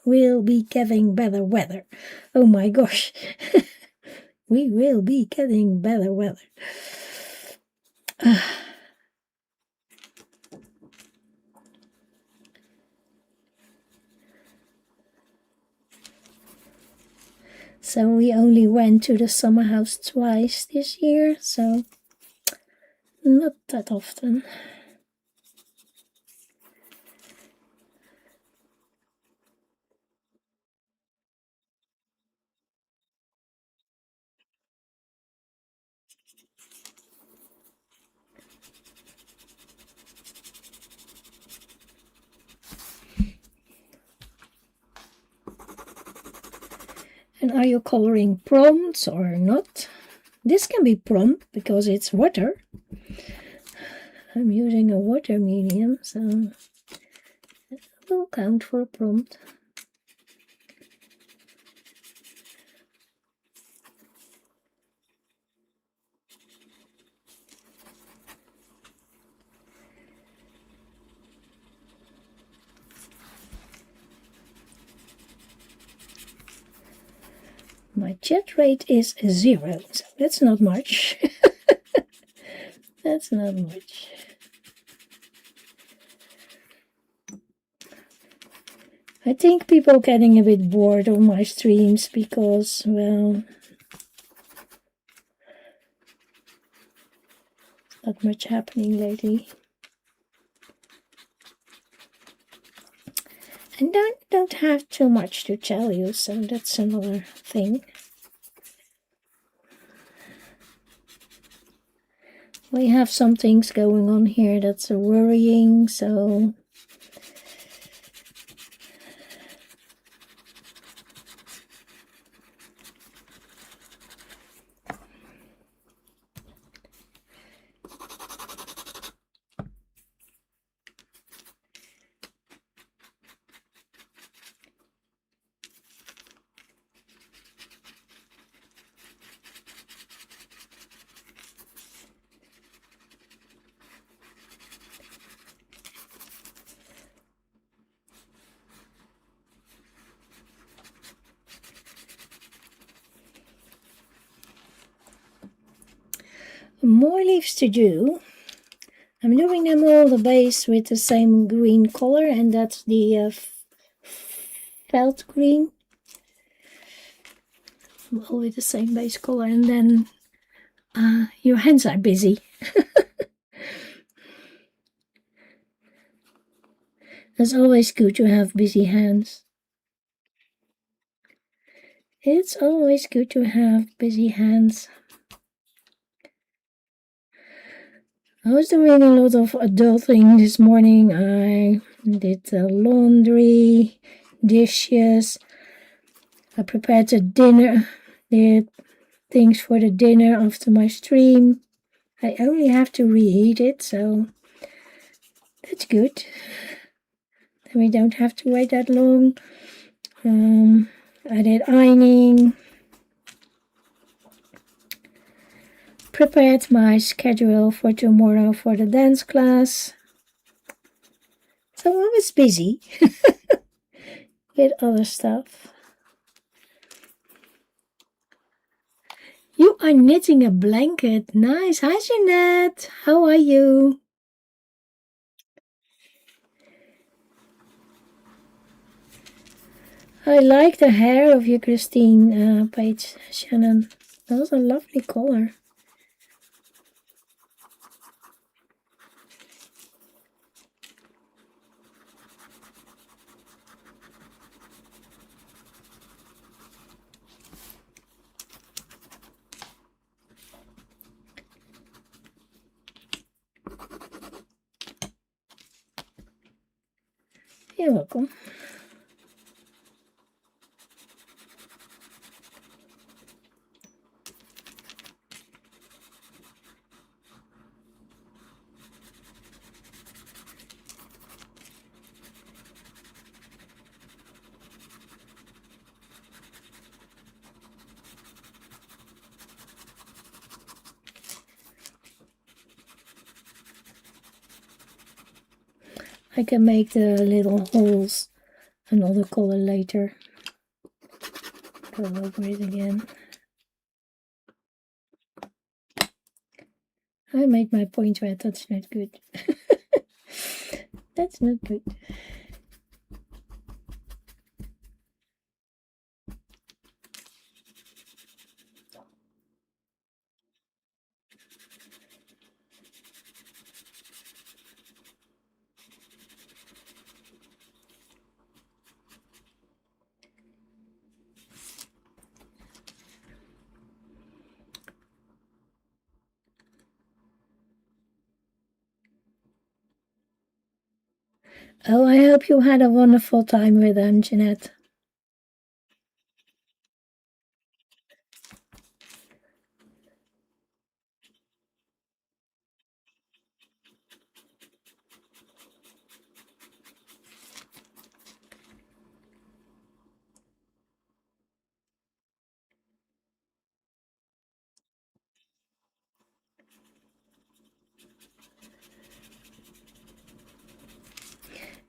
will be getting better weather. Oh my gosh. We will be getting better weather. So we only went to the summer house twice this year, so not that often. And are you coloring prompt or not? This can be prompt because it's water. I'm using a water medium, so it will count for prompt. My jet rate is 0, so that's not much. That's not much. I think people are getting a bit bored of my streams because, well, not much happening lately. And I don't have too much to tell you, so that's another thing. We have some things going on here that's worrying, so more leaves to do. I'm doing them all the base with the same green color, and that's the felt green. All with the same base color, and then your hands are busy. It's always good to have busy hands. It's always good to have busy hands. I was doing a lot of adulting this morning. I did the laundry, dishes. I prepared the dinner, did things for the dinner after my stream. I only have to reheat it, so that's good. Then we don't have to wait that long. I did ironing. Prepared my schedule for tomorrow for the dance class. So I was busy with other stuff. You are knitting a blanket. Nice. Hi, Jeanette. How are you? I like the hair of your Christine page, Shannon. That was a lovely color. You're welcome. I can make the little holes another color later. Go over it again. I made my point red. That's not good. That's not good. Oh, I hope you had a wonderful time with them, Jeanette.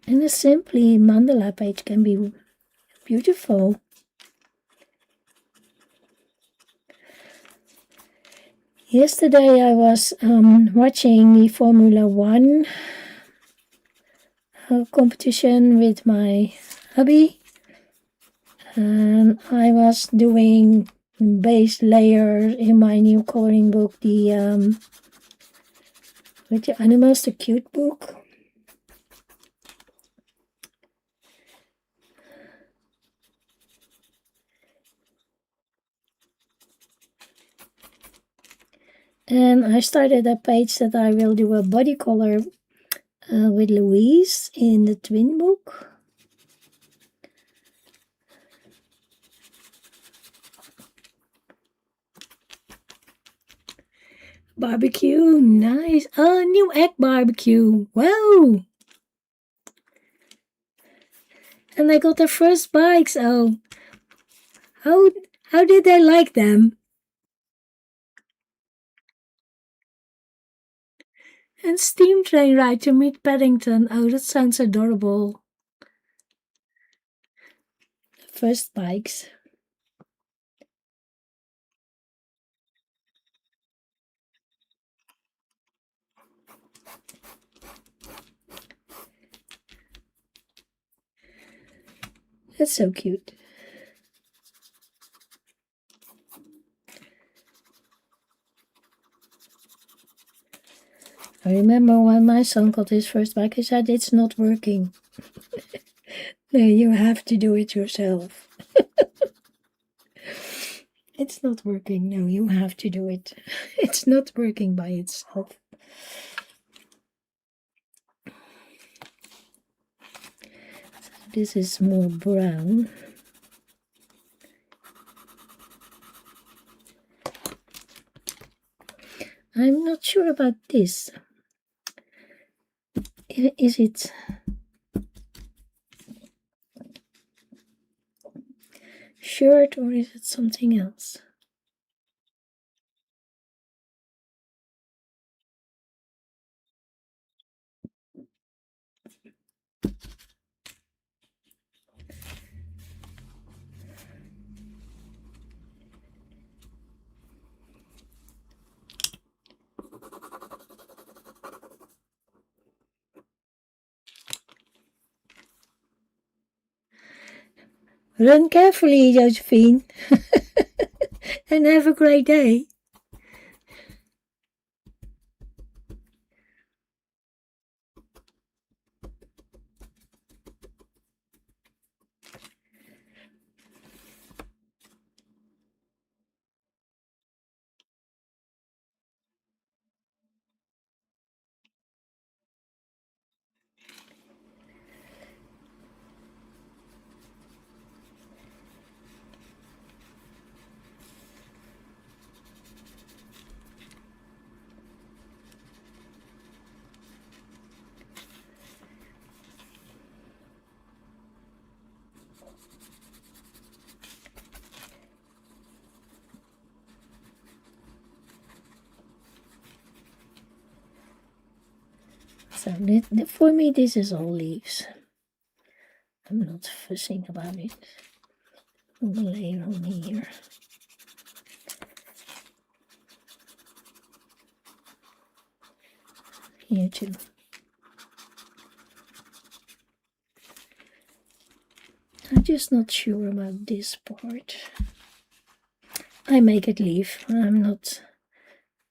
And a simply mandala page can be beautiful. Yesterday I was watching the Formula One competition with my hubby, and I was doing base layers in my new coloring book, the with the animals, the cute book. And I started a page that I will do a body color with Louise in the twin book. Barbecue, nice. Oh, new egg barbecue. Wow. And they got their first bikes. Oh, how how did they like them? And steam train ride to meet Paddington. Oh, that sounds adorable. First bikes. That's so cute. I remember when my son got his first bike, he said, "It's not working." No, you have to do it yourself. It's not working. No, you have to do it. It's not working by itself. This is more brown. I'm not sure about this. Is it shirt or is it something else? Run carefully, Josephine, and have a great day. So for me, this is all leaves. I'm not fussing about it. I'll layer on here. Here too. I'm just not sure about this part. I make it leaf. I'm not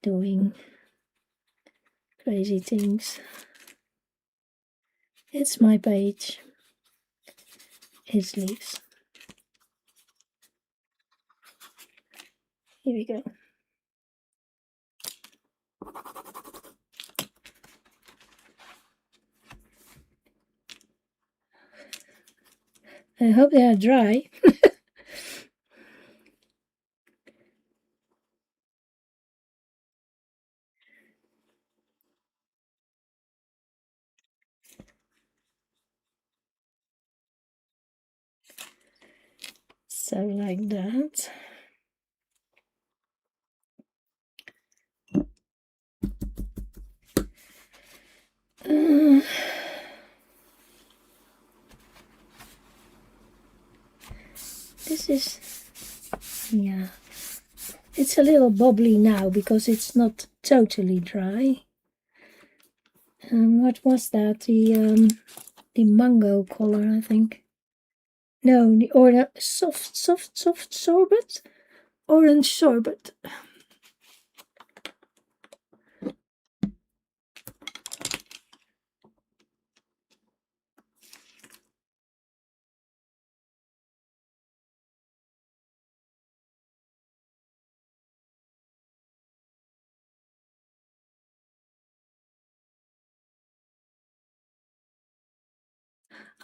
doing crazy things. It's my page. It's leaves. Here we go. I hope they are dry. So like that. This is, yeah, it's a little bubbly now because it's not totally dry. What was that? The mango color, I think. No, the soft sorbet, orange sorbet.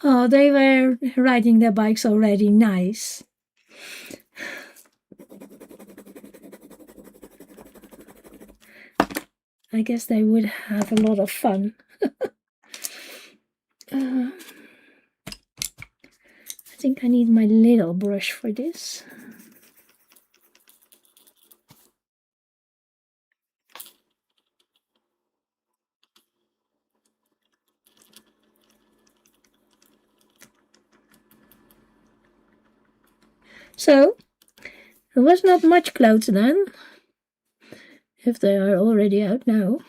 Oh, they were riding their bikes already. Nice. I guess they would have a lot of fun. I think I need my little brush for this. So, there was not much clothes then, if they are already out now.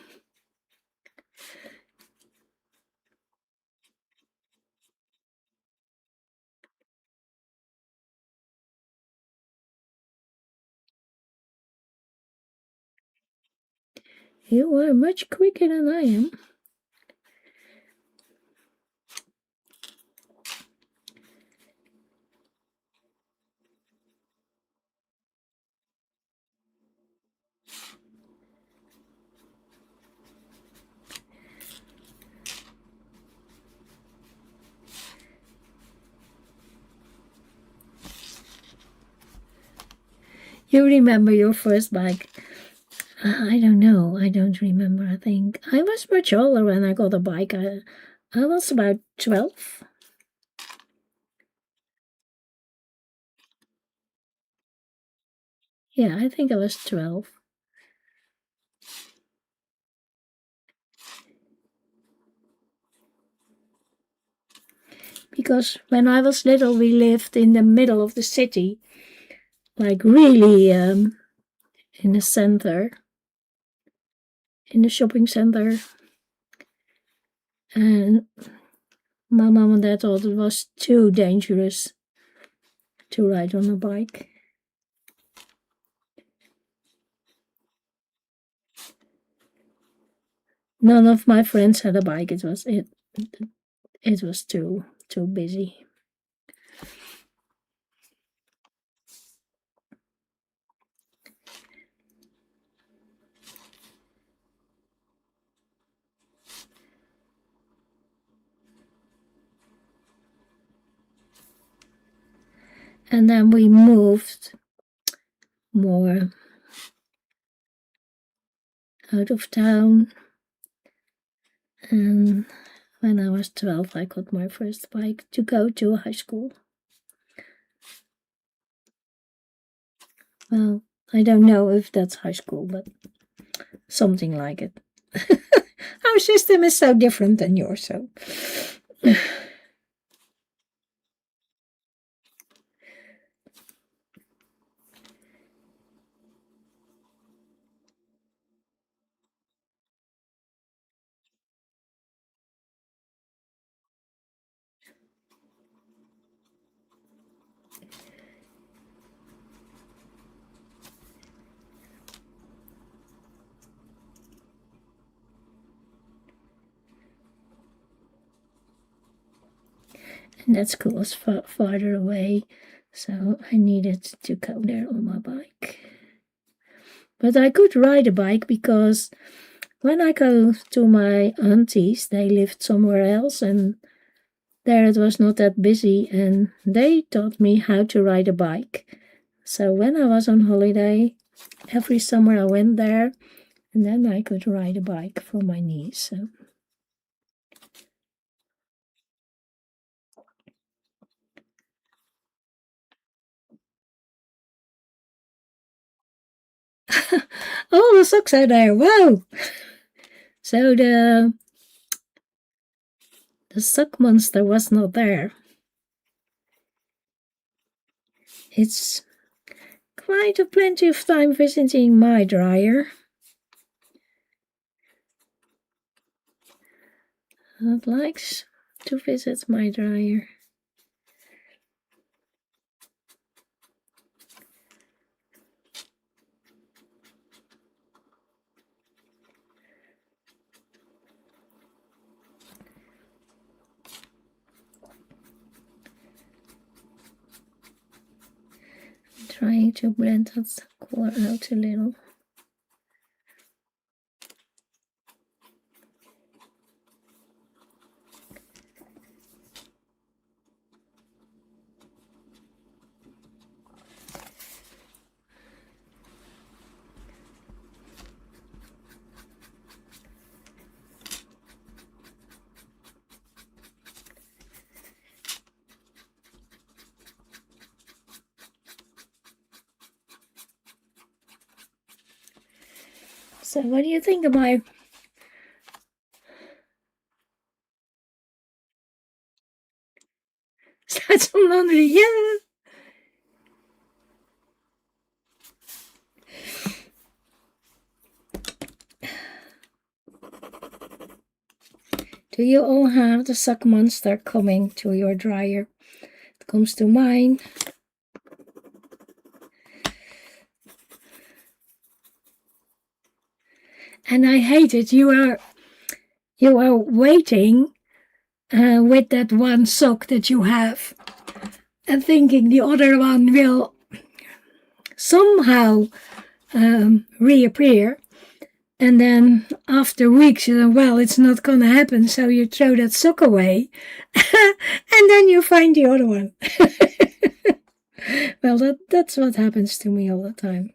You were much quicker than I am. You remember your first bike? I don't know. I don't remember, I think. I was much older when I got a bike. I was about 12. Yeah, I think I was 12. Because when I was little, we lived in the middle of the city, like really in the center, in the shopping center. And my mom and dad thought it was too dangerous to ride on a bike. None of my friends had a bike. It was too busy. And then we moved more out of town. And when I was 12, I got my first bike to go to high school. Well, I don't know if that's high school, but something like it. Our system is so different than yours, so. And that school was farther away, so I needed to go there on my bike. But I could ride a bike because when I go to my aunties, they lived somewhere else, and there it was not that busy, and they taught me how to ride a bike. So when I was on holiday, every summer I went there, and then I could ride a bike for my knees. So. Oh, the socks are there. Wow! So the sock monster was not there. It's quite a plenty of time visiting my dryer. It likes to visit my dryer. I'm trying to blend that color out a little. So what do you think of my... Start some laundry, yeah! Do you all have the sock monster coming to your dryer? It comes to mine. And I hate it. You are waiting with that one sock that you have and thinking the other one will somehow reappear. And then after weeks, you know, well, it's not going to happen. So you throw that sock away and then you find the other one. Well, that's what happens to me all the time.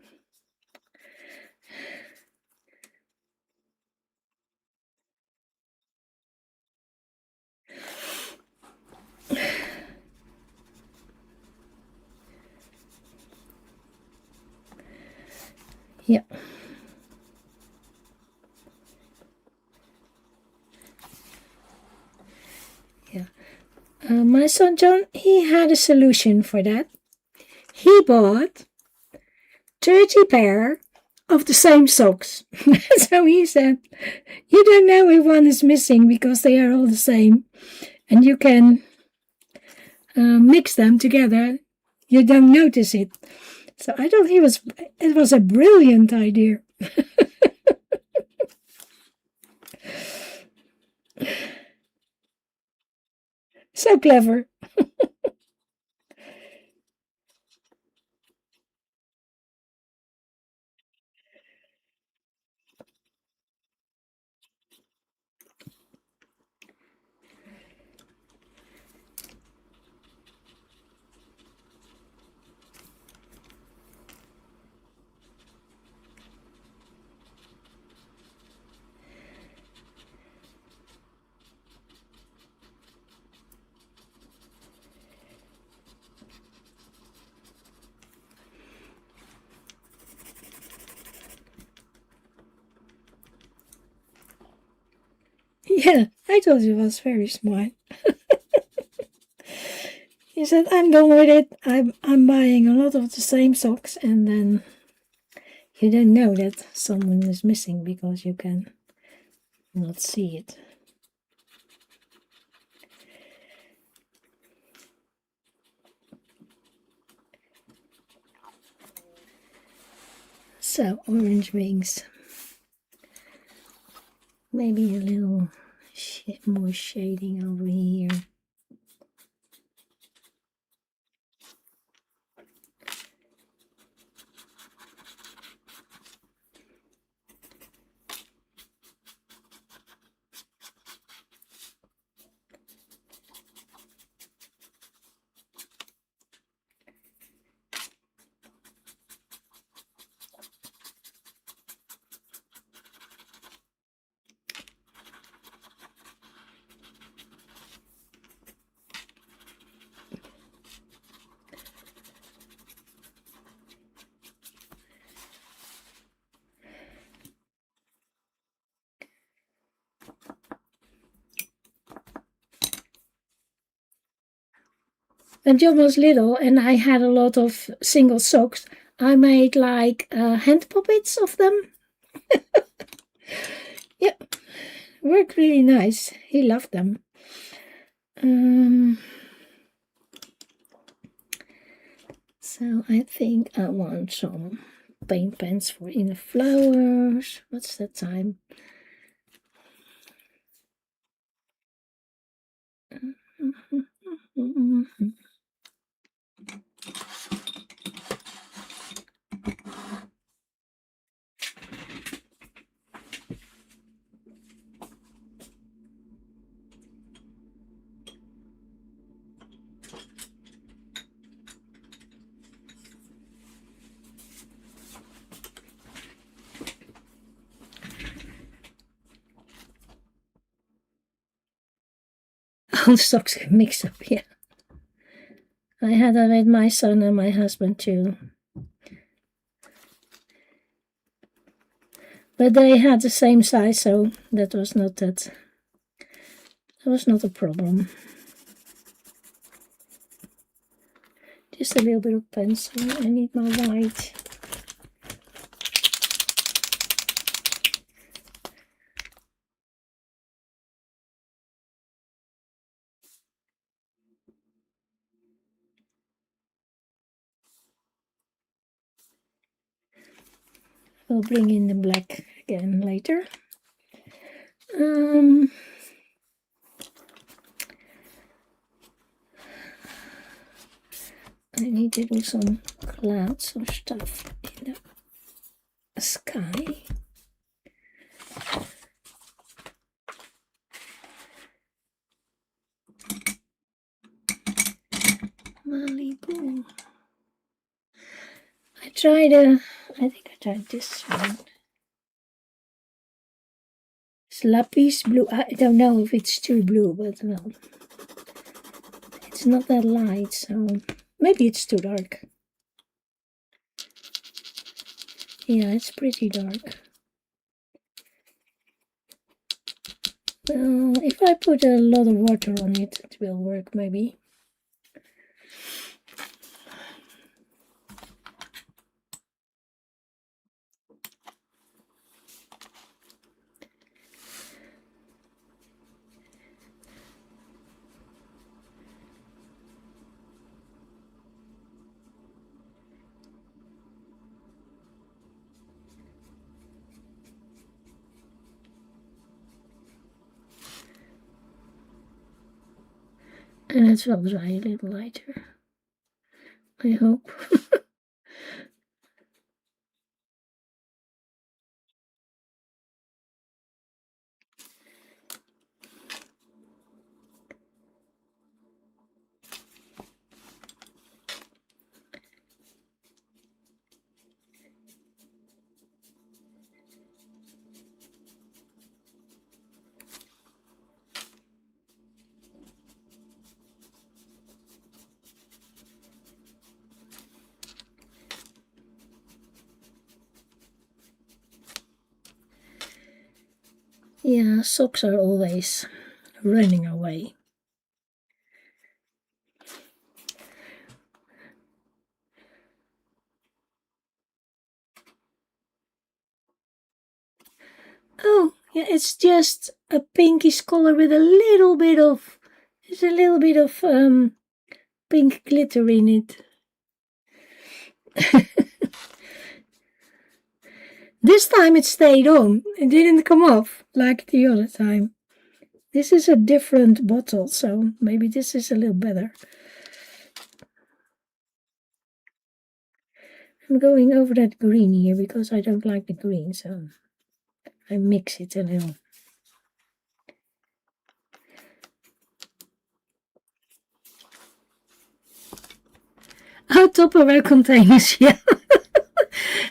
Yeah. Yeah. My son John, he had a solution for that. He bought 30 pair of the same socks. So he said, you don't know if one is missing because they are all the same. And you can mix them together. You don't notice it. So I thought it was a brilliant idea. So clever. Yeah, I thought it was very smart. He said, I'm done with it. I'm buying a lot of the same socks, and then you don't know that someone is missing because you can not see it. So, orange wings. Maybe a little more shading over here. when John was little and I had a lot of single socks, I made like hand puppets of them. Yep, worked really nice. He loved them. So I think I want some paint pens for in the flowers. What's the time? All socks mixed up, yeah. I had that with my son and my husband too. But they had the same size, so that was not a problem. Just a little bit of pencil. I need my white. I'll bring in the black again later. I need to do some clouds or stuff in the sky. Malibu. I think I tried this one. It's lapis blue. I don't know if it's too blue, but well, it's not that light, so maybe it's too dark. Yeah, it's pretty dark. Well, if I put a lot of water on it, it will work maybe. And it will dry a little lighter, I hope. Yeah, socks are always running away. Oh, yeah, it's just a pinkish color with a little bit of, there's a little bit of pink glitter in it. This time it stayed on. It didn't come off like the other time. This is a different bottle, so maybe this is a little better. I'm going over that green here because I don't like the green, so I mix it a little. Oh, Tupperware containers, yeah.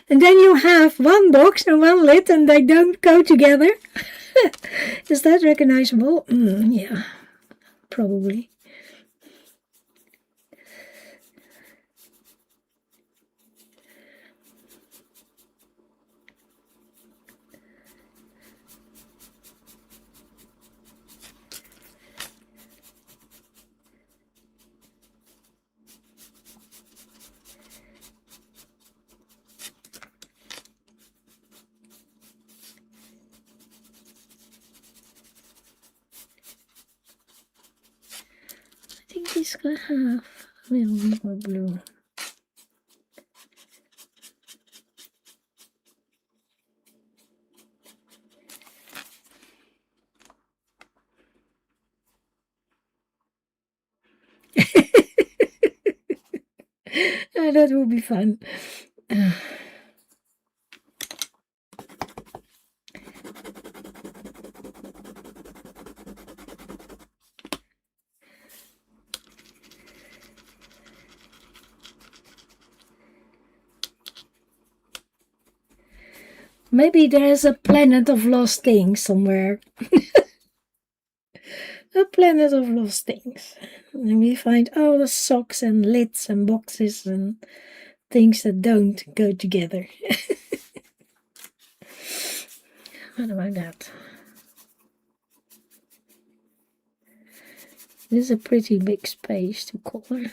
And then you have one box and one lid and they don't go together. Is that recognizable? Yeah, probably. this could have a little bit more blue. That would be fun. Maybe there's a planet of lost things somewhere. A planet of lost things. And we find all the socks and lids and boxes and things that don't go together. What about that? This is a pretty big space to color.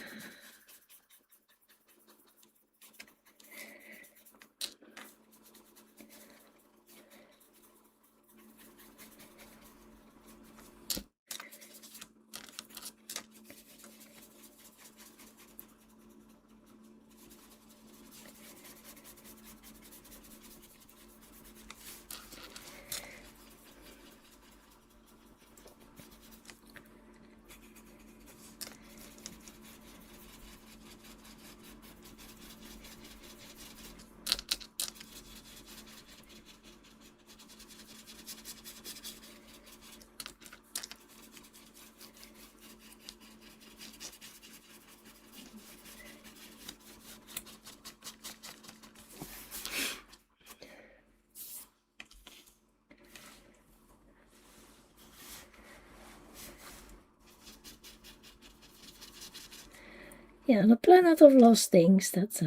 Yeah, the planet of lost things. That's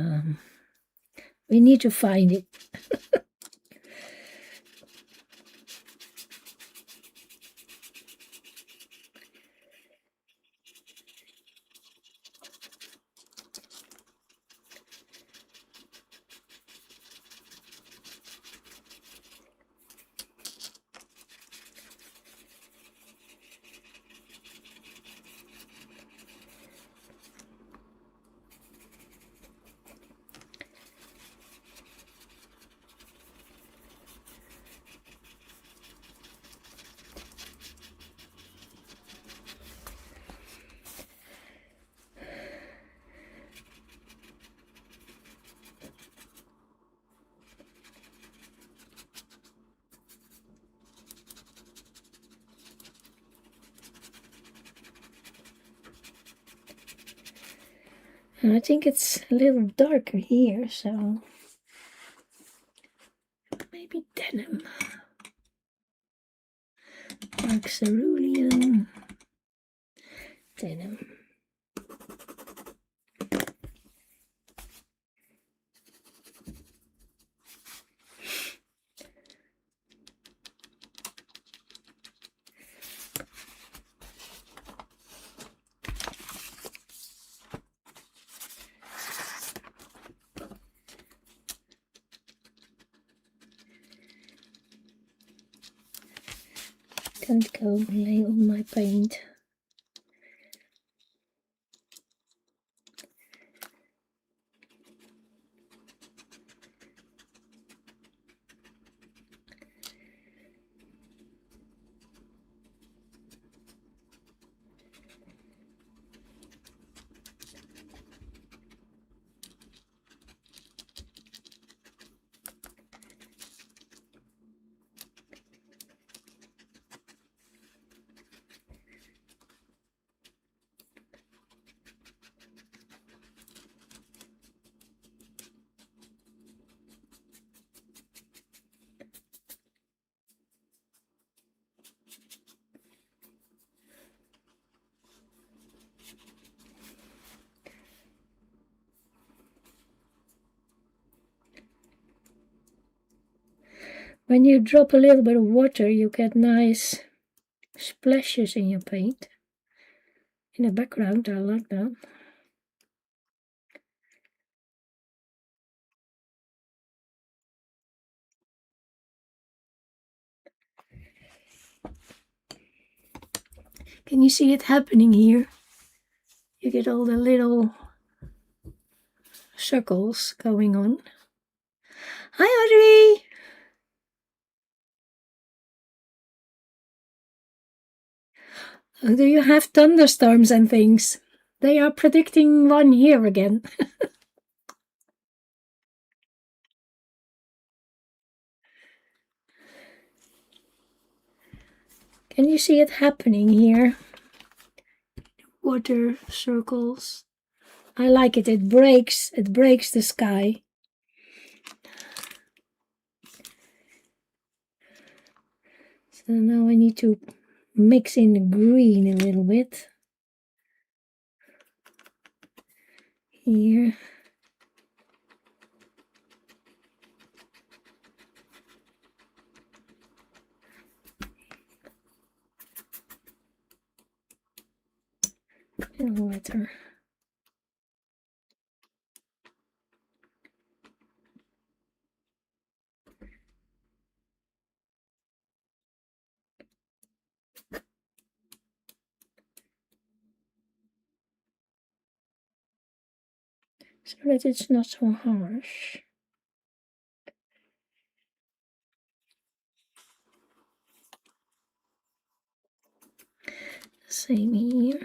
we need to find it. And I think it's a little darker here, so maybe denim. Dark cerulean denim. Can't go lay on my paint. When you drop a little bit of water, you get nice splashes in your paint. In the background, I like that. Can you see it happening here? you get all the little circles going on. Hi, Audrey! Do you have thunderstorms and things? They are predicting one here again. Can you see it happening here? Water circles. I like it. It breaks the sky. So now I need to mix in the green a little bit. Here. And water. So that it's not so harsh. Same here.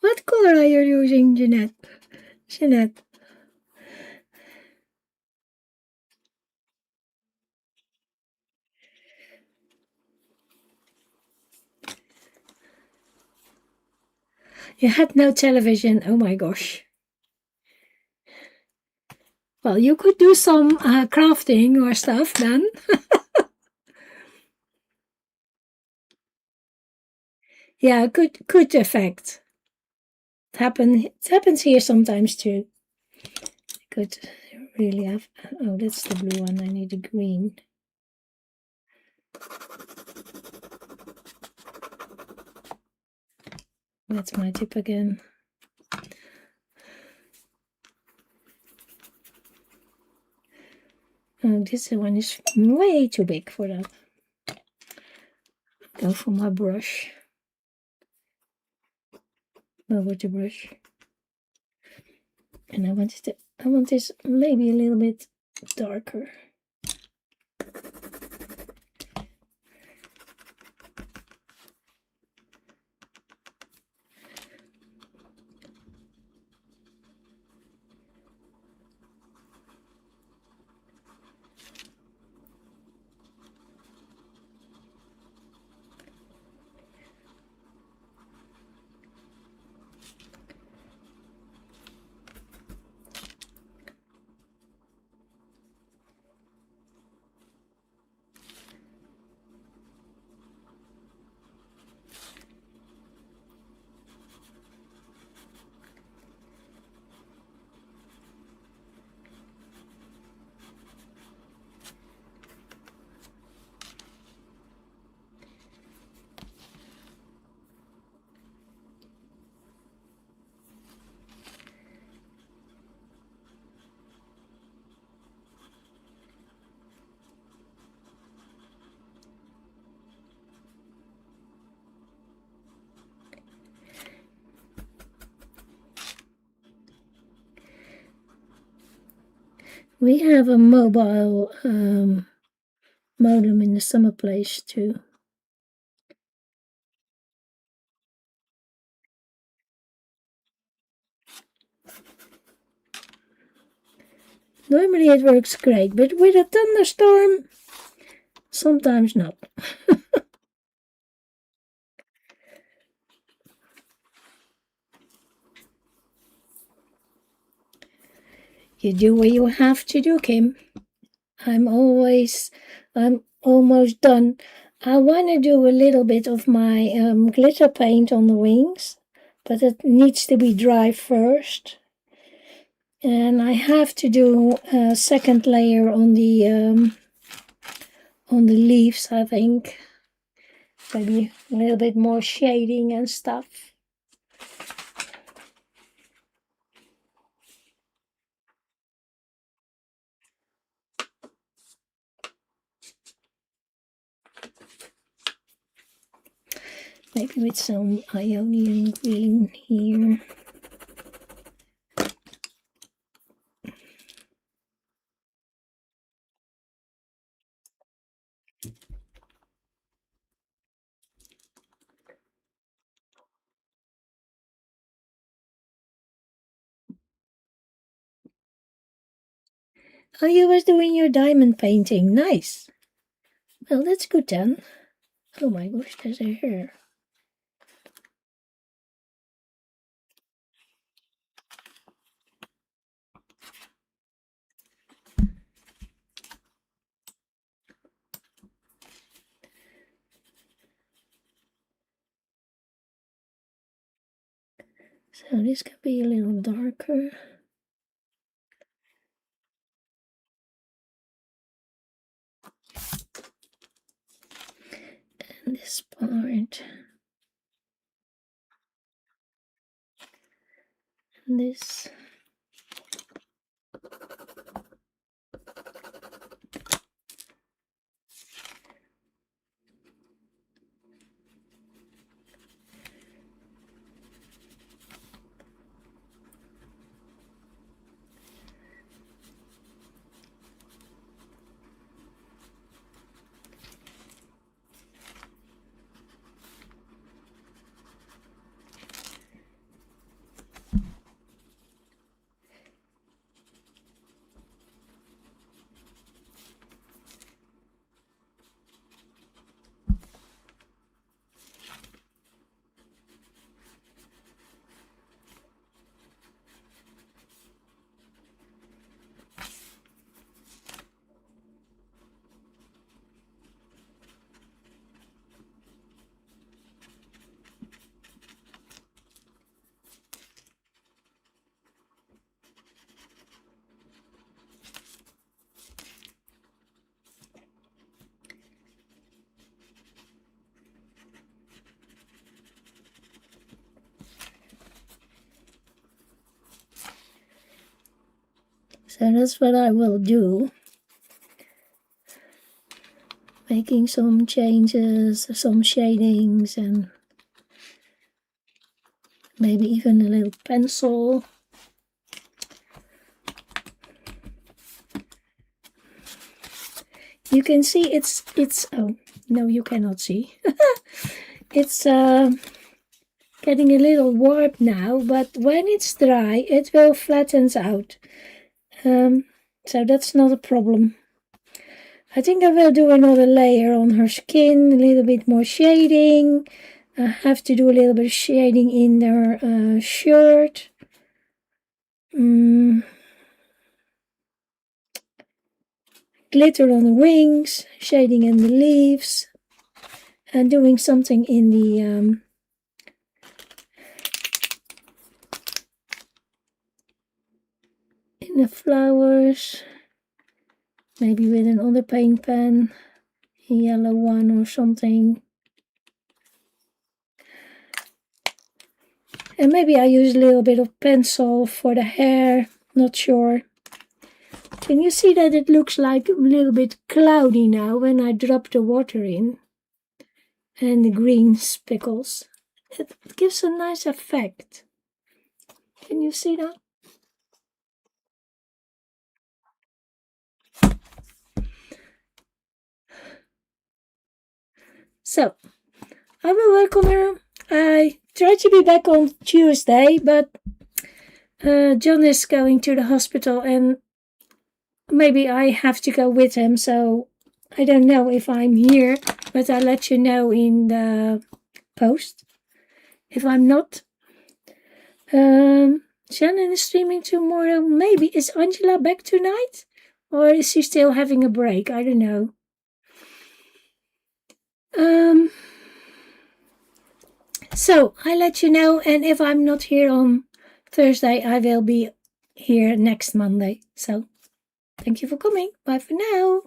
What color are you using, Jeanette? Jeanette. You had no television. Oh my gosh. Well, you could do some crafting or stuff then. Yeah, good effect. It happens here sometimes too. Could really have. Oh, that's the blue one. I need the green. That's my tip again. Oh, this one is way too big for that. Go for my brush. Over the brush. And I want this maybe a little bit darker. We have a mobile modem in the summer place too. Normally it works great, but with a thunderstorm, sometimes not. You do what you have to do, Kim. I'm almost done. I want to do a little bit of my glitter paint on the wings, but it needs to be dry first. And I have to do a second layer on the leaves, I think. Maybe a little bit more shading and stuff. Maybe with some Ionian green here. Oh, you was doing your diamond painting. Nice. Well, that's good then. Oh my gosh, there's a hair. So this could be a little darker. And this part. And this. So that's what I will do. Making some changes, some shadings, and maybe even a little pencil. You can see it's oh no, you cannot see. It's getting a little warped now, but when it's dry it will flattens out. So that's not a problem. I think I will do another layer on her skin, a little bit more shading. I have to do a little bit of shading in her shirt. Glitter on the wings, shading in the leaves, and doing something in the flowers. Maybe with another paint pen, a yellow one or something. And maybe I use a little bit of pencil for the hair, not sure. Can you see that it looks like a little bit cloudy now when I drop the water in? And the green speckles. It gives a nice effect. Can you see that? So, I will work on her. I try to be back on Tuesday, but John is going to the hospital and maybe I have to go with him, so I don't know if I'm here, but I'll let you know in the post if I'm not. Shannon is streaming tomorrow. Maybe. Is Angela back tonight? Or is she still having a break? I don't know. So I'll let you know, and if I'm not here on Thursday, I will be here next Monday. So thank you for coming. Bye for now.